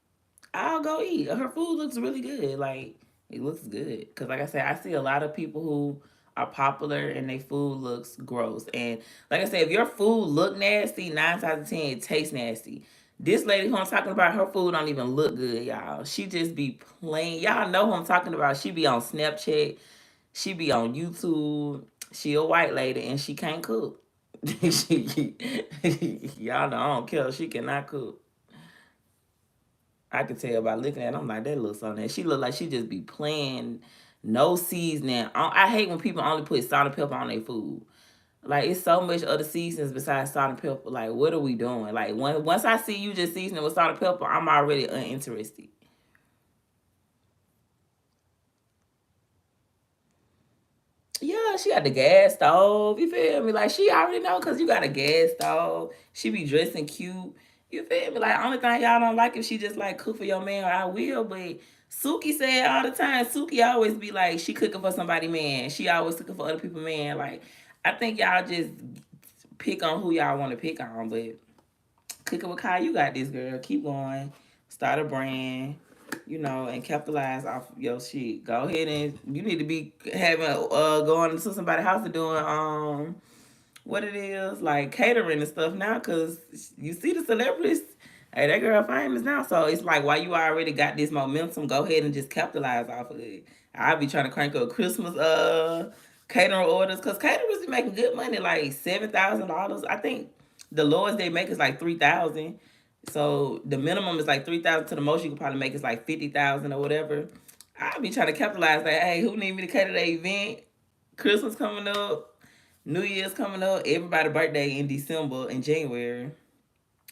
I'll go eat. Her food looks really good. Like it looks good. Cause like I said, I see a lot of people who are popular and their food looks gross. And like I said, if your food look nasty, 9 times out of 10 it tastes nasty. This lady who I'm talking about, her food don't even look good, y'all. She just be plain. Y'all know who I'm talking about. She be on Snapchat. She be on YouTube. She a white lady and she can't cook. Y'all know I don't care. She cannot cook. I could tell by looking at her. I'm like, that looks so nice. She look like she just be playing, no seasoning. I hate when people only put salt and pepper on their food. Like, it's so much other seasons besides salt and pepper. Like, what are we doing? Like, once I see you just seasoning with salt and pepper, I'm already uninterested. Yeah, she got the gas stove. You feel me? Like she already know because you got a gas stove. She be dressing cute. You feel me? Like only thing y'all don't like if she just like cook for your man, I will. But Suki said all the time. Suki always be like she cooking for somebody man. She always cooking for other people man. Like I think y'all just pick on who y'all want to pick on. But cooking with Kai, you got this girl. Keep going. Start a brand, and capitalize off your shit. Go ahead and you need to be having going to somebody's house and doing what it is like catering and stuff now, cause you see the celebrities. Hey, that girl famous now, so it's like why you already got this momentum, go ahead and just capitalize off of it. I'll be trying to crank up Christmas catering orders, cause caterers be making good money, like $7,000. I think the lowest they make is like 3,000. So the minimum is like 3,000. To the most you can probably make is like 50,000 or whatever. I'll be trying to capitalize like, hey, who need me to cater the event? Christmas coming up. New Year's coming up. Everybody birthday in December and January.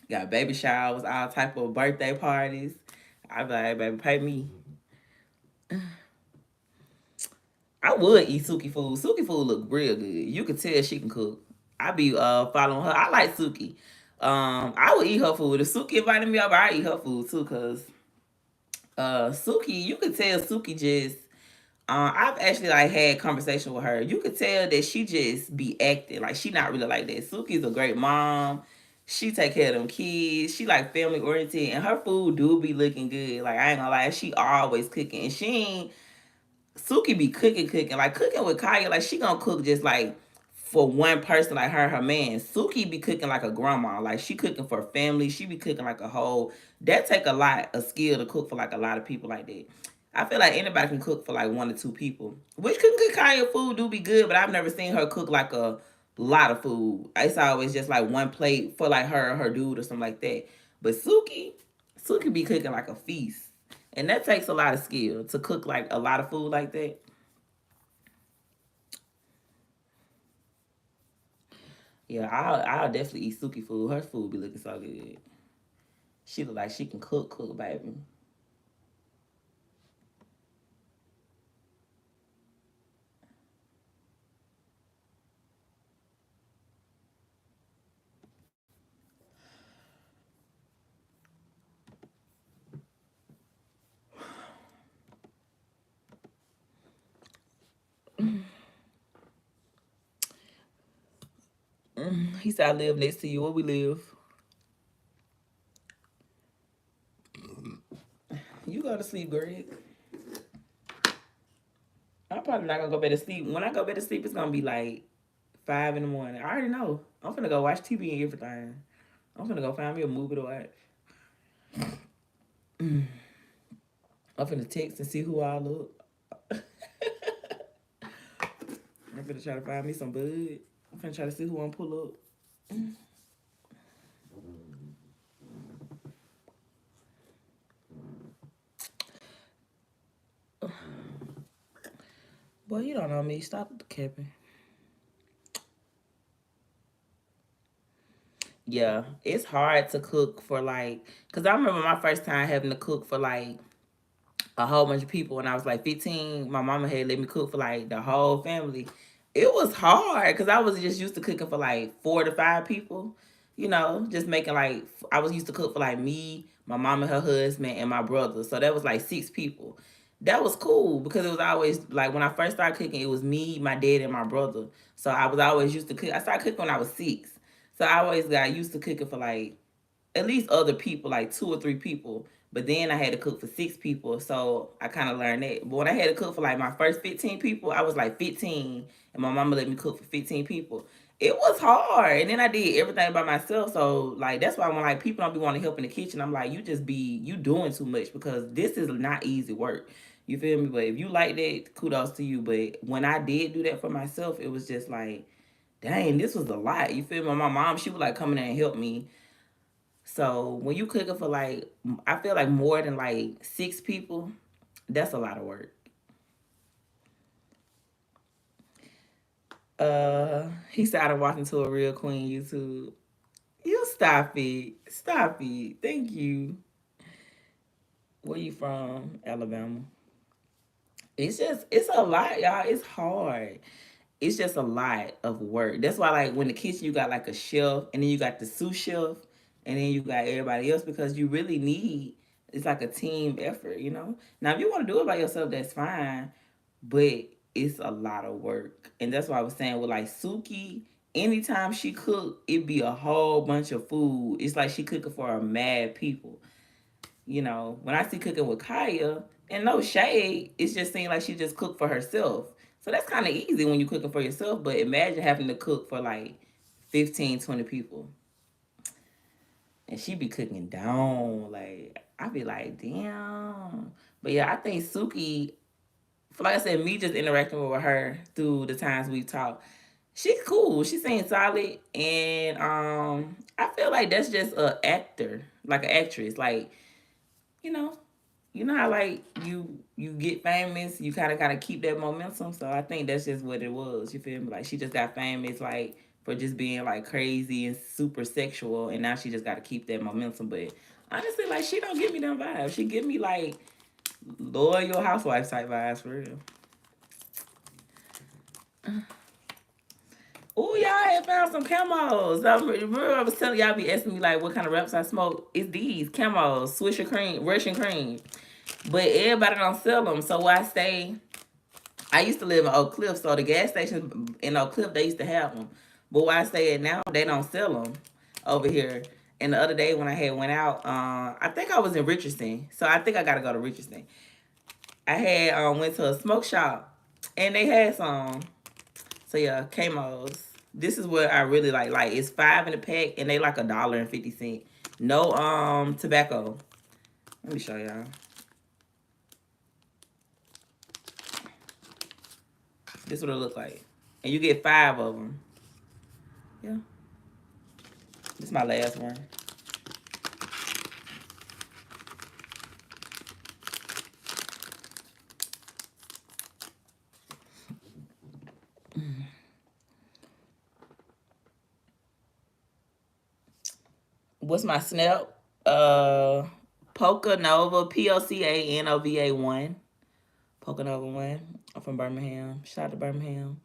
Got baby showers, all type of birthday parties. I be like, baby, pay me. I would eat Suki food. Suki food look real good. You can tell she can cook. I be following her. I like Suki. I would eat her food. If Suki invited me over, I eat her food too. Cause Suki, you could tell Suki just I've actually like had conversation with her. You could tell that she just be acting like she not really like that. Suki's a great mom. She take care of them kids. She like family oriented, and her food do be looking good. Like I ain't gonna lie, she always cooking, and she ain't. Suki be cooking, like cooking with Kaya. Like she gonna cook just like for one person, like her and her man. Suki be cooking like a grandma. Like she cooking for family. She be cooking like a whole. That take a lot of skill to cook for like a lot of people like that. I feel like anybody can cook for like 1 or 2 people. Which cooking cook Kaya food do be good, but I've never seen her cook like a lot of food. It's always just like one plate for like her or her dude or something like that. But Suki be cooking like a feast. And that takes a lot of skill to cook like a lot of food like that. Yeah, I'll definitely eat Suki food. Her food be looking so good. She look like she can cook, baby. He said I live next to you. Where we live? You go to sleep, Greg. I'm probably not gonna go bed to sleep. When I go bed to sleep, it's gonna be like 5 in the morning. I already know. I'm finna go watch TV and everything. I'm finna go find me a movie to watch. I'm finna text and see who I look. I'm finna try to find me some bud. I'm finna try to see who I'm pull up. Boy, you don't know me. Stop capping. Yeah, it's hard to cook for like, cause I remember my first time having to cook for like a whole bunch of people when I was like 15. My mama had let me cook for like the whole family. It was hard because I was just used to cooking for like 4 to 5 people. You know, just making like I was used to cook for like me, my mom and her husband, and my brother. So that was like 6 people. That was cool because it was always like when I first started cooking, it was me, my dad, and my brother. So I was always used to cook. I started cooking when I was 6. So I always got used to cooking for like at least other people, like 2 or 3 people. But then I had to cook for 6 people, so I kind of learned that. But when I had to cook for like my first 15 people, I was like 15, and my mama let me cook for 15 people. It was hard, and then I did everything by myself. So like that's why when like people don't be wanting to help in the kitchen, I'm like, you doing too much because this is not easy work. You feel me? But if you like that, kudos to you. But when I did do that for myself, it was just like, dang, this was a lot. You feel me? My mom, she would like come in and help me. So when you cooking for like, I feel like more than like 6 people, that's a lot of work. He said I walked into a real queen YouTube. You stop it. Stop it. Thank you. Where you from? Alabama. It's a lot, y'all. It's hard. It's just a lot of work. That's why, like, when the kitchen, you got like a chef, and then you got the sous chef, and then you got everybody else because you really need. It's like a team effort, you know. Now, if you want to do it by yourself, that's fine, but it's a lot of work, and that's why I was saying with like Suki. Anytime she cook, it be a whole bunch of food. It's like she cooking for a mad people. You know, when I see cooking with Kaya, and no shade, it's just seems like she just cooked for herself. So that's kind of easy when you're cooking for yourself, but imagine having to cook for like 15, 20 people. And she be cooking down. Like, I be like, damn. But yeah, I think Suki, like I said, me just interacting with her through the times we talk, she's cool. She seems solid. And I feel like that's just a actor, like an actress. Like, you know, you know how like you get famous, you kind of gotta keep that momentum. So I think that's just what it was. You feel me? Like she just got famous like for just being like crazy and super sexual, and now she just got to keep that momentum. But honestly, like she don't give me them vibes. She give me like loyal housewife type vibes for real. Oh, y'all had found some camos. I remember I was telling y'all be asking me like what kind of wraps I smoke. It's these camos, Swisher cream, Russian cream. But everybody don't sell them. So I stay. I used to live in Oak Cliff, so the gas stations in Oak Cliff they used to have them. But where I stay at now, they don't sell them over here. And the other day when I had went out, I think I was in Richardson, so I think I gotta go to Richardson. I had went to a smoke shop, and they had some. So yeah, Kmos. This is what I really like. Like it's 5 in a pack, and they like $1.50. No tobacco. Let me show y'all. This is what it looks like, and you get 5 of them. Yeah, this is my last one. What's my snap? Uh, Poca Nova, POCANOVA 1. Poca Nova 1. I'm from Birmingham. Shout out to Birmingham.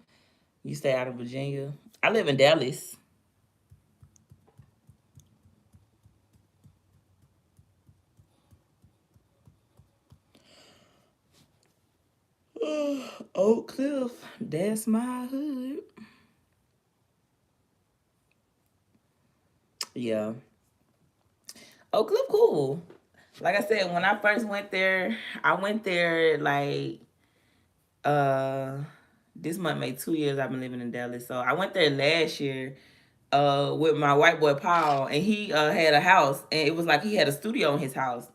You stay out of Virginia. I live in Dallas. Oak Cliff, that's my hood. Yeah. Oak Cliff cool. Like I said, when I first went there, I went there like uh this month made 2 years I've been living in Dallas. So I went there last year with my white boy Paul, and he had a house, and it was like he had a studio in his house.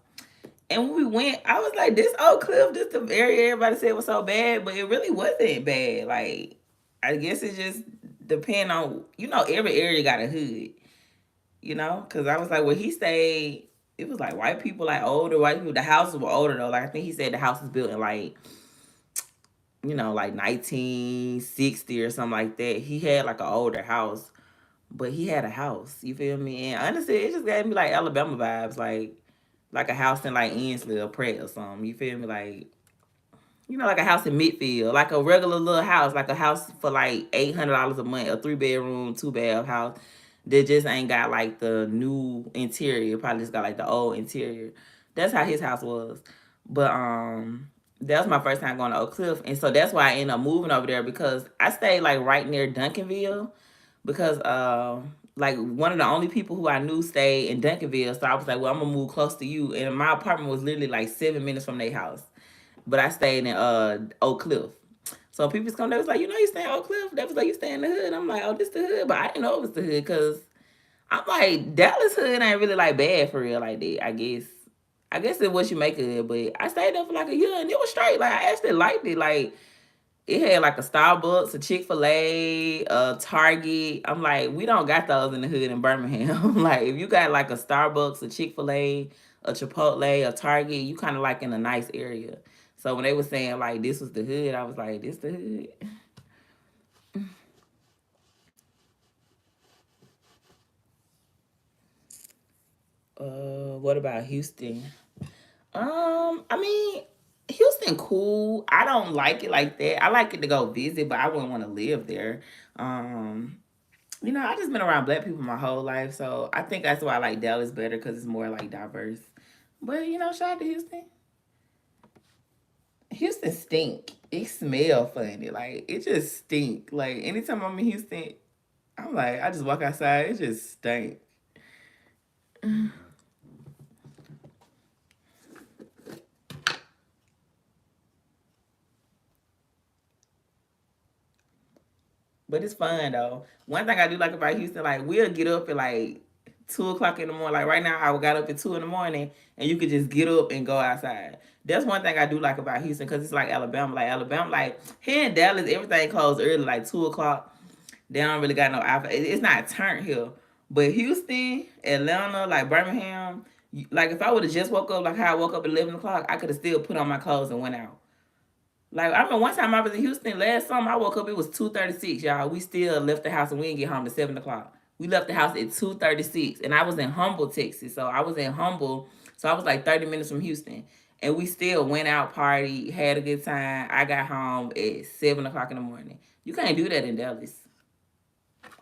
And when we went, I was like, this Oak Cliff, this the area everybody said was so bad, but it really wasn't bad. Like, I guess it just depend on, every area got a hood, Because I was like, where he stayed, it was like white people, like older white people. The houses were older though. Like I think he said the house was built in like, like 1960 or something like that. He had like an older house, but he had a house. You feel me? And honestly, it just gave me like Alabama vibes, like a house in like Ensley or Pratt or something. You feel me? Like like a house in Midfield, like a regular little house, like a house for like $800 a month, a 3 bedroom, 2 bath house that just ain't got like the new interior. Probably just got like the old interior. That's how his house was. But that was my first time going to Oak Cliff, and so that's why I ended up moving over there because I stayed like right near Duncanville because like one of the only people who I knew stayed in Duncanville, so I was like, well, I'm gonna move close to you, and my apartment was literally like 7 minutes from their house, but I stayed in Oak Cliff. So people come there was like, you stay in Oak Cliff. That was like you stay in the hood. I'm like, oh, this the hood, but I didn't know it was the hood because I'm like Dallas hood ain't really like bad for real like that. I guess it's what you make of it, but I stayed there for like a year and it was straight. Like I actually liked it. Like it had like a Starbucks, a Chick-fil-A, a Target. I'm like, we don't got those in the hood in Birmingham. Like if you got like a Starbucks, a Chick-fil-A, a Chipotle, a Target, you kind of like in a nice area. So when they were saying like this was the hood, I was like, this the hood. What about Houston? I mean, Houston cool. I don't like it like that. I like it to go visit, but I wouldn't want to live there. Um, I just been around black people my whole life, so I think that's why I like Dallas better because it's more like diverse. But shout out to Houston. Houston stink. It smell funny. Like it just stink. Like anytime I'm in Houston, I'm like I just walk outside. It just stink. But it's fun though. One thing I do like about Houston, like we'll get up at like 2 o'clock in the morning. Like right now, I got up at 2 in the morning, and you could just get up and go outside. That's one thing I do like about Houston because it's like Alabama. Like Alabama, like here in Dallas, everything closed early, like 2 o'clock. They don't really got no alpha. It's not turned here, but Houston, Atlanta, like Birmingham, like if I would have just woke up like how I woke up at 11 o'clock, I could have still put on my clothes and went out. Like I remember one time I was in Houston last summer. I woke up. It was 2:36, y'all. We still left the house and we didn't get home to 7 o'clock. We left the house at 2:36, and I was in Humble, Texas. So I was in Humble. So I was like 30 minutes from Houston, and we still went out, party, had a good time. I got home at 7 o'clock in the morning. You can't do that in Dallas.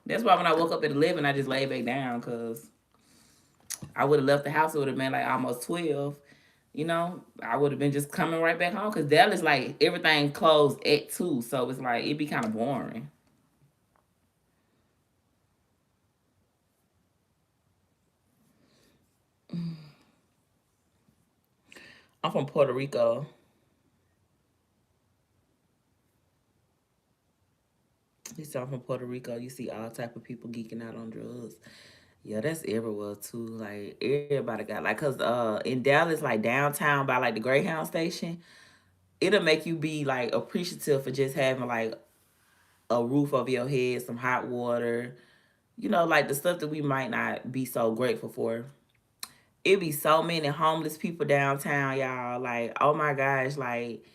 That's why when I woke up at 11, I just laid back down because I would have left the house. It would have been like almost 12. I would have been just coming right back home because Dallas, like, everything closed at 2. So it's like, it'd be kind of boring. I'm from Puerto Rico. You saw from Puerto Rico, you see all type of people geeking out on drugs. Yeah, that's everywhere too. Like everybody got like, cause in Dallas, like downtown by like the Greyhound station, it'll make you be like appreciative for just having like a roof over your head, some hot water, like the stuff that we might not be so grateful for. It be so many homeless people downtown, y'all. Like, oh my gosh, like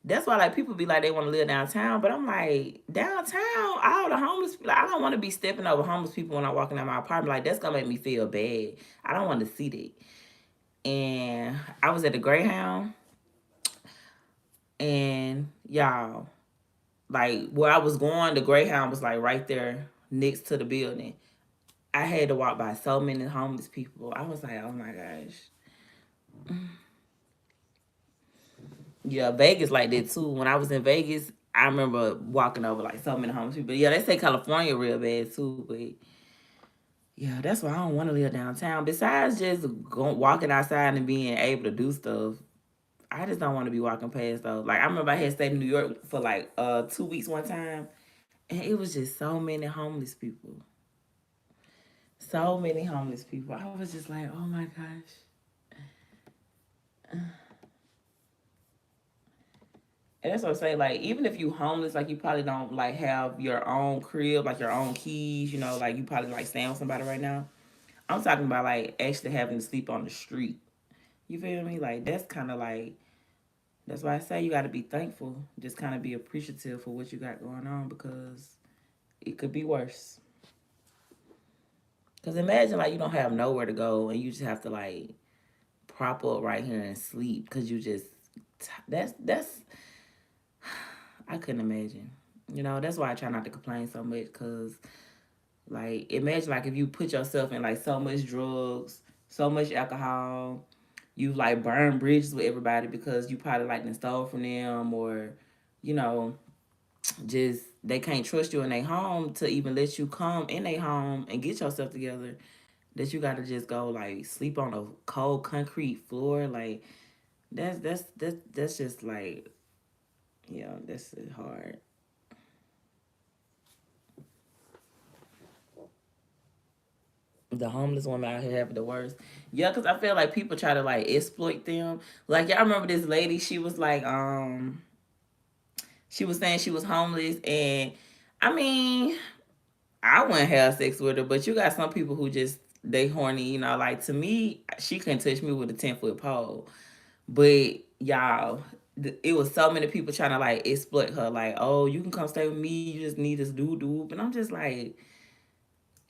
that's why like people be like they want to live downtown, but I'm like downtown, all the homeless people. Like, I don't want to be stepping over homeless people when I'm walking out my apartment. Like that's gonna make me feel bad. I don't want to see that. And I was at the Greyhound, and y'all, like where I was going, the Greyhound was like right there next to the building. I had to walk by so many homeless people. I was like, oh my gosh. Yeah, Vegas like that too. When I was in Vegas, I remember walking over like so many homeless people. Yeah, they say California real bad too, but Yeah, that's why I don't want to live downtown. Besides just walking outside and being able to do stuff, I just don't want to be walking past those. Like I remember I had stayed in New York for like 2 weeks one time, and it was just so many homeless people. So many homeless people. I was just like, oh my gosh. And that's what I'm saying. Like, even if you homeless, like you probably don't like have your own crib, like your own keys. Like you probably like staying with somebody right now. I'm talking about like actually having to sleep on the street. You feel me? Like that's kind of like that's why I say you got to be thankful. Just kind of be appreciative for what you got going on because it could be worse. Because imagine like you don't have nowhere to go and you just have to like prop up right here and sleep because you just that's I couldn't imagine. That's why I try not to complain so much because like imagine like if you put yourself in like so much drugs, so much alcohol, you like burn bridges with everybody because you probably like stole from them or you know just they can't trust you in their home to even let you come in their home and get yourself together. That you gotta just go like sleep on a cold concrete floor, like that's just like that's hard. The homeless women out here have the worst. Yeah, because I feel like people try to like exploit them. Like y'all remember this lady? She was like, she was saying she was homeless, and I mean, I wouldn't have sex with her, but you got some people who just they horny. Like to me, she couldn't touch me with a 10-foot pole. But y'all, it was so many people trying to like exploit her. Like, oh, you can come stay with me. You just need this dude. And I'm just like,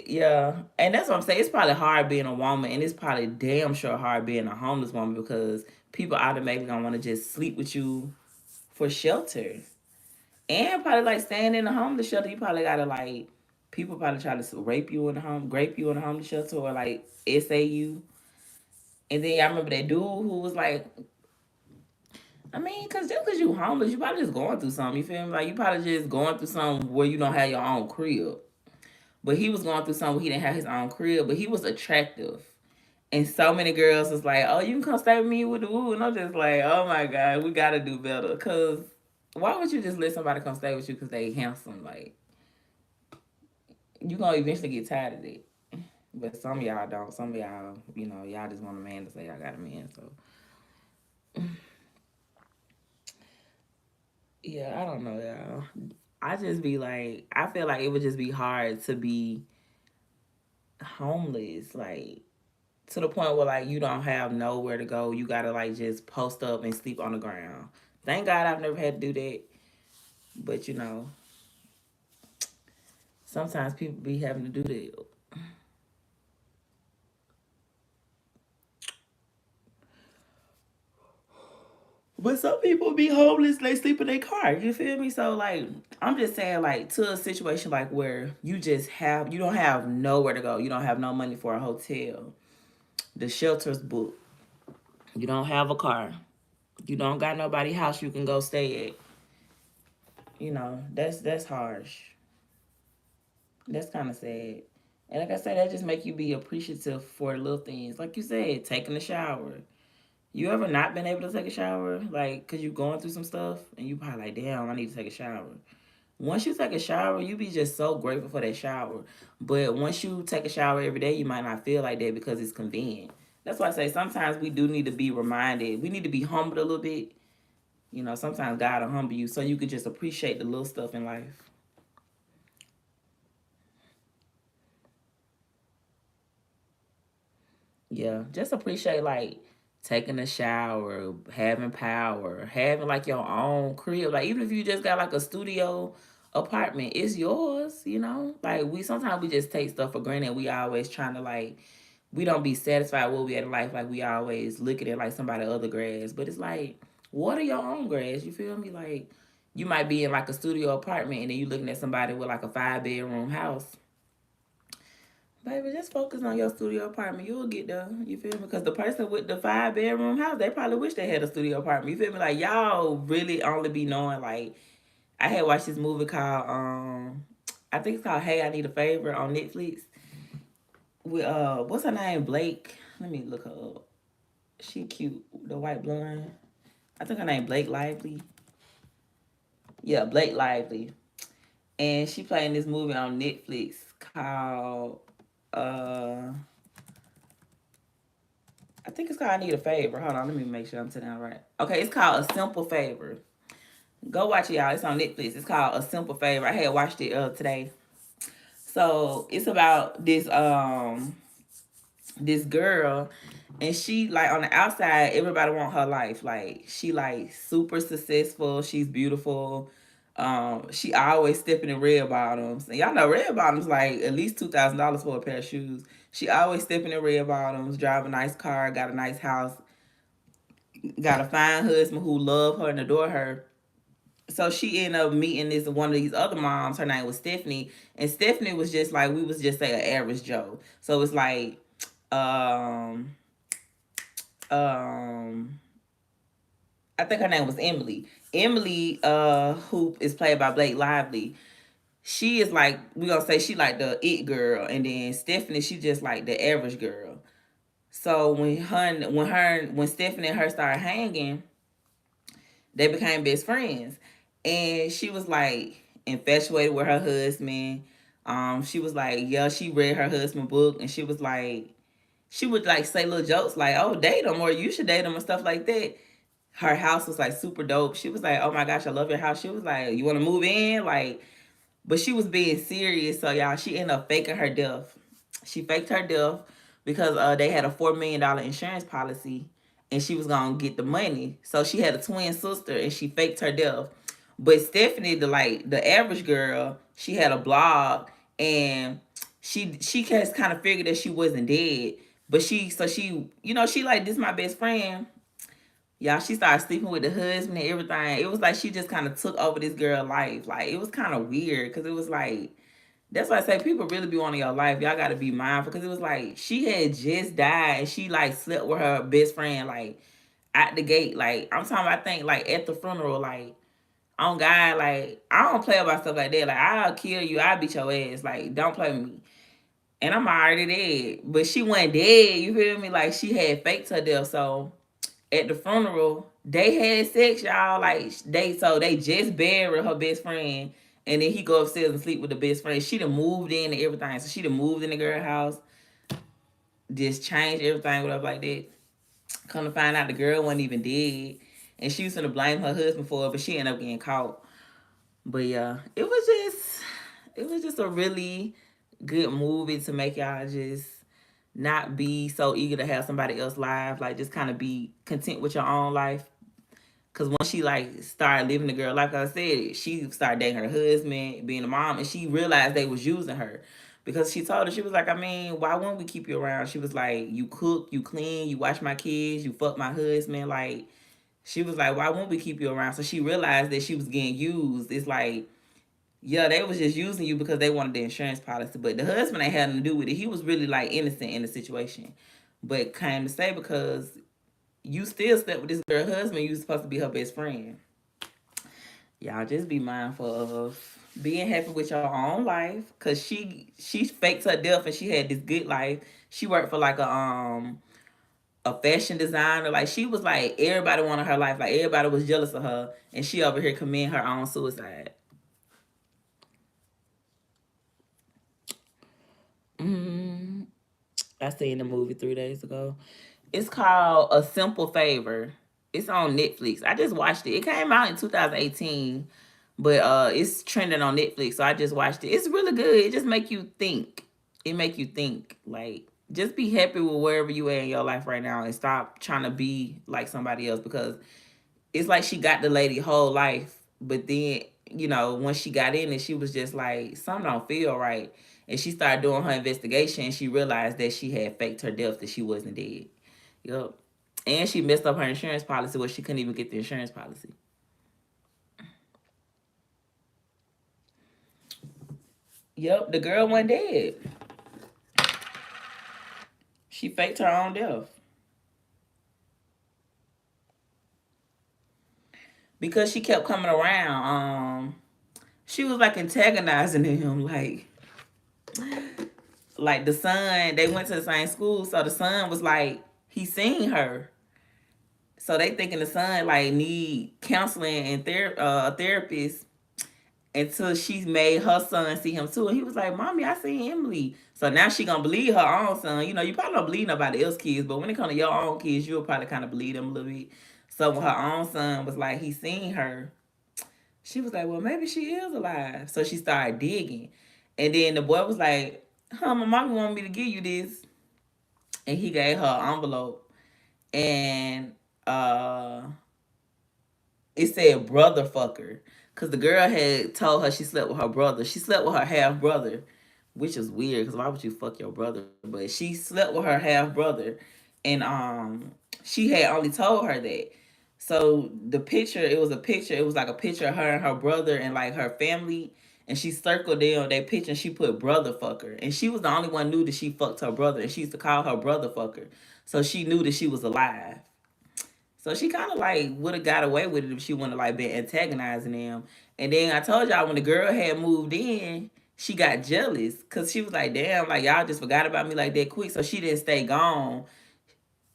yeah. And that's what I'm saying. It's probably hard being a woman, and it's probably damn sure hard being a homeless woman because people automatically gonna want to just sleep with you for shelter. And probably like staying in a homeless shelter, you probably gotta like people probably try to grape you in a homeless shelter or like SAU. And then I remember that dude who was like, I mean, cause just cause you homeless, you probably just going through something. You feel me? Like you probably just going through something where you don't have your own crib. But he was going through something where he didn't have his own crib, but he was attractive. And so many girls was like, oh, you can come stay with me with the woo. And I'm just like, oh my God, we gotta do better. Cause why would you just let somebody come stay with you because they handsome? Like, you gonna eventually get tired of it. But some of y'all don't. Some of y'all, y'all just want a man to say y'all got a man. So yeah, I don't know, y'all. I just be like, I feel like it would just be hard to be homeless, like to the point where like you don't have nowhere to go. You gotta like just post up and sleep on the ground. Thank God I've never had to do that. But sometimes people be having to do that. But some people be homeless, they sleep in their car. You feel me? So like I'm just saying like to a situation like where you don't have nowhere to go. You don't have no money for a hotel. The shelter's booked. You don't have a car. You don't got nobody house you can go stay at. That's harsh. That's kind of sad. And like I said, that just make you be appreciative for little things. Like you said, taking a shower. You ever not been able to take a shower? Like, cause you going through some stuff and you probably like, damn, I need to take a shower. Once you take a shower, you be just so grateful for that shower. But once you take a shower every day, you might not feel like that because it's convenient. That's why I say sometimes we do need to be reminded. We need to be humbled a little bit. Sometimes God will humble you so you can just appreciate the little stuff in life. Yeah, just appreciate like taking a shower, having power, having like your own crib. Like even if you just got like a studio apartment, it's yours. Like we sometimes we just take stuff for granted. We always trying to like we don't be satisfied where we at in life. Like we always look at it like somebody other grass. But it's like water your own grass. You feel me? Like you might be in like a studio apartment and then you looking at somebody with like a 5-bedroom house. Baby, just focus on your studio apartment. You'll get there. You feel me? Because the person with the 5-bedroom house, they probably wish they had a studio apartment. You feel me? Like y'all really only be knowing like I had watched this movie called I think it's called Hey I Need a Favor on Netflix. with what's her name? Blake. Let me look her up. She cute. The white blonde. I think her name Blake Lively. Yeah, Blake Lively. And she playing this movie on Netflix called uh I think it's called I Need a Favor. Hold on, let me make sure I'm telling you right. Okay, it's called A Simple Favor. Go watch it, y'all. It's on Netflix. It's called A Simple Favor. I had watched it today. So it's about this girl, and she like on the outside everybody want her life, like she like super successful, she's beautiful, she always stepping in red bottoms, and y'all know red bottoms like at least $2,000 for a pair of shoes. She always stepping in red bottoms, drive a nice car, got a nice house, got a fine husband who love her and adore her. So she ended up meeting this one of these other moms. Her name was Stephanie, and Stephanie was just like we was just say an average Joe. So it's like um um I think her name was Emily. Emily, who is played by Blake Lively, she is like we gonna say she like the it girl, and then Stephanie, she just like the average girl. So when Stephanie and her started hanging, they became best friends, and she was like infatuated with her husband. She was like, yeah, she read her husband book, and she was like, she would like say little jokes like, "Oh, date him," or "You should date him," and stuff like that. Her house was like super dope. She was like, "Oh my gosh, I love your house." She was like, "You want to move in?" Like, but she was being serious. So y'all, she ended up faking her death. She faked her death because they had a $4 million insurance policy, and she was gonna get the money. So she had a twin sister, and she faked her death. But Stephanie, the average girl, she had a blog, and she has kind of figured that she wasn't dead. But she like, this my best friend. Y'all, she started sleeping with the husband and everything. It was like she just kind of took over this girl's life. Like, it was kind of weird because it was like, that's why I say people really be wanting your life. Y'all got to be mindful because it was like she had just died and she like slept with her best friend like at the gate. Like, I'm talking about, I think like at the funeral, like on God, like I don't play about stuff like that. Like, I'll kill you, I'll beat your ass. Like, don't play with me. And I'm already dead. But she went dead, you feel me? Like, she had faked her death. So at the funeral, they had sex, y'all. Like, they just buried her best friend, and then he go upstairs and sleep with the best friend. She done moved in and everything. So she done moved in the girl house, just changed everything, whatever like that. Come to find out the girl wasn't even dead. And she was gonna blame her husband for it, but she ended up getting caught. But yeah, it was just a really good movie to make y'all just not be so eager to have somebody else live. Like, just kind of be content with your own life. Cause once she like started living the girl life, like I said, she started dating her husband, being a mom, and she realized they was using her. Because she told her, she was like, I mean, why wouldn't we keep you around? She was like, you cook, you clean, you watch my kids, you fuck my husband. Like, she was like, why wouldn't we keep you around? So she realized that she was getting used. It's like, yeah, they was just using you because they wanted the insurance policy. But the husband ain't had nothing to do with it. He was really like innocent in the situation. But came to say, because you still slept with this girl husband, you supposed to be her best friend. Y'all just be mindful of being happy with your own life, cause she faked her death and she had this good life. She worked for like a fashion designer. Like, she was like, everybody wanted her life. Like, everybody was jealous of her, and she over here committing her own suicide. Mm, I seen the movie 3 days ago. It's called A Simple Favor. It's on Netflix. I just watched it. It came out in 2018, but it's trending on Netflix. So I just watched it. It's really good. It just make you think. It make you think. Like, just be happy with wherever you at in your life right now, and stop trying to be like somebody else, because it's like she got the lady whole life, but then once she got in it, she was just like, something don't feel right, and she started doing her investigation, and she realized that she had faked her death, that she wasn't dead. Yep. And she messed up her insurance policy where she couldn't even get the insurance policy. Yep, the girl went dead. She faked her own death because she kept coming around. She was like antagonizing him, like the son, they went to the same school, so the son was like, he seen her. So they thinking the son like need counseling and a therapist until she made her son see him too. And he was like, Mommy, I seen Emily. So now she gonna believe her own son. You know, you probably don't believe nobody else's kids, but when it comes to your own kids, you'll probably kind of believe them a little bit. So when her own son was like, he seen her, she was like, well, maybe she is alive. So she started digging. And then the boy was like, my mommy wanted me to give you this. And he gave her an envelope. And it said brother fucker. Because the girl had told her she slept with her brother. She slept with her half brother, which is weird because why would you fuck your brother? But she slept with her half brother. And she had only told her that. So the picture, it was a picture. It was like a picture of her and her brother and like her family. And she circled down that picture and she put brother fucker. And she was the only one knew that she fucked her brother. And she used to call her brother fucker. So she knew that she was alive. So she kind of like would have got away with it if she wouldn't have like been antagonizing them. And then I told y'all when the girl had moved in, she got jealous because she was like, "Damn, like y'all just forgot about me like that quick." So she didn't stay gone.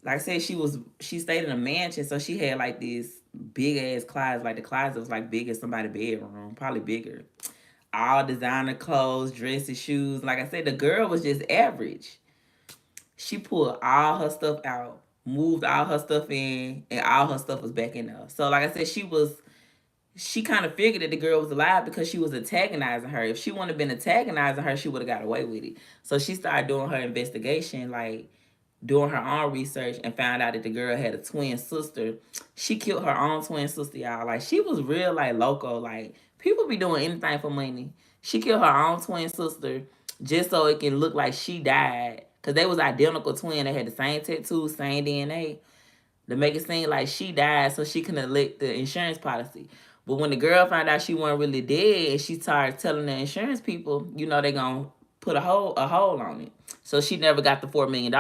Like I said, she stayed in a mansion, so she had like this big ass closet. Like the closet was like big as somebody's bedroom, probably bigger. All designer clothes, dresses, shoes. Like I said, the girl was just average. She pulled all her stuff out, moved all her stuff in, and all her stuff was back in there. So like I said, she kind of figured that the girl was alive because she was antagonizing her. If she wouldn't have been antagonizing her, she would have got away with it. So she started doing her investigation, like doing her own research, and found out that the girl had a twin sister. She killed her own twin sister, y'all. Like she was real like loco. Like people be doing anything for money. She killed her own twin sister just so it can look like she died. Cause they was identical twin. They had the same tattoos, same DNA to make it seem like she died so she can elect the insurance policy. But when the girl found out she wasn't really dead and she started telling the insurance people, you know, they gonna put a hole on it. So she never got the $4 million.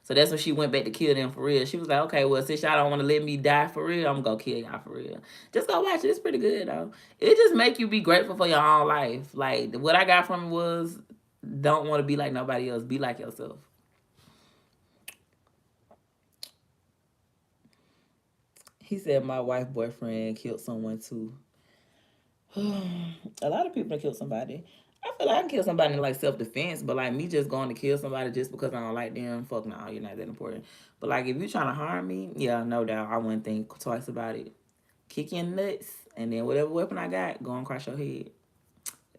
So that's when she went back to kill them for real. She was like, okay, well, since y'all don't want to let me die for real, I'm gonna kill y'all for real. Just go watch it. It's pretty good though. It just make you be grateful for your own life. Like what I got from it was don't want to be like nobody else. Be like yourself. He said my wife boyfriend killed someone too. A lot of people have killed somebody. I feel like I can kill somebody in like self defense, but like me just going to kill somebody just because I don't like them, fuck no, you're not that important. But like if you trying to harm me, yeah, no doubt, I wouldn't think twice about it. Kick you in the nuts, and then whatever weapon I got, go and crush your head.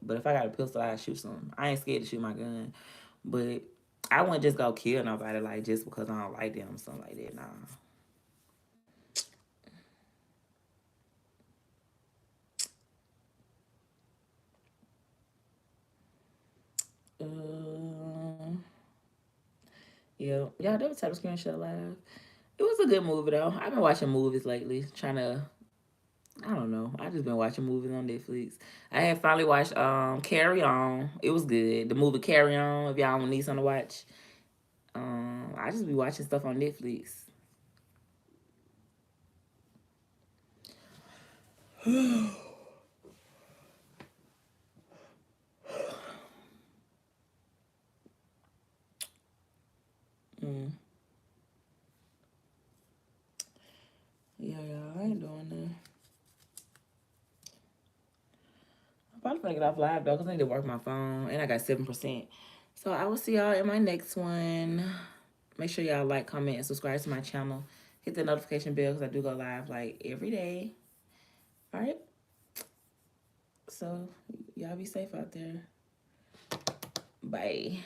But if I got a pistol, I shoot some. I ain't scared to shoot my gun, but I wouldn't just go kill nobody like just because I don't like them, something like that. Nah. Um, yeah, y'all never type of screenshot live. It was a good movie though. I've been watching movies lately, trying to. I don't know. I just been watching movies on Netflix. I had finally watched Carry On. It was good. The movie Carry On. If y'all need something to watch, I just be watching stuff on Netflix. Mm. Yeah, I ain't doing that. I'm probably gonna get off live though, cause I need to work my phone, and I got 7%. So I will see y'all in my next one. Make sure y'all like, comment, and subscribe to my channel. Hit the notification bell because I do go live like every day. All right. So y'all be safe out there. Bye.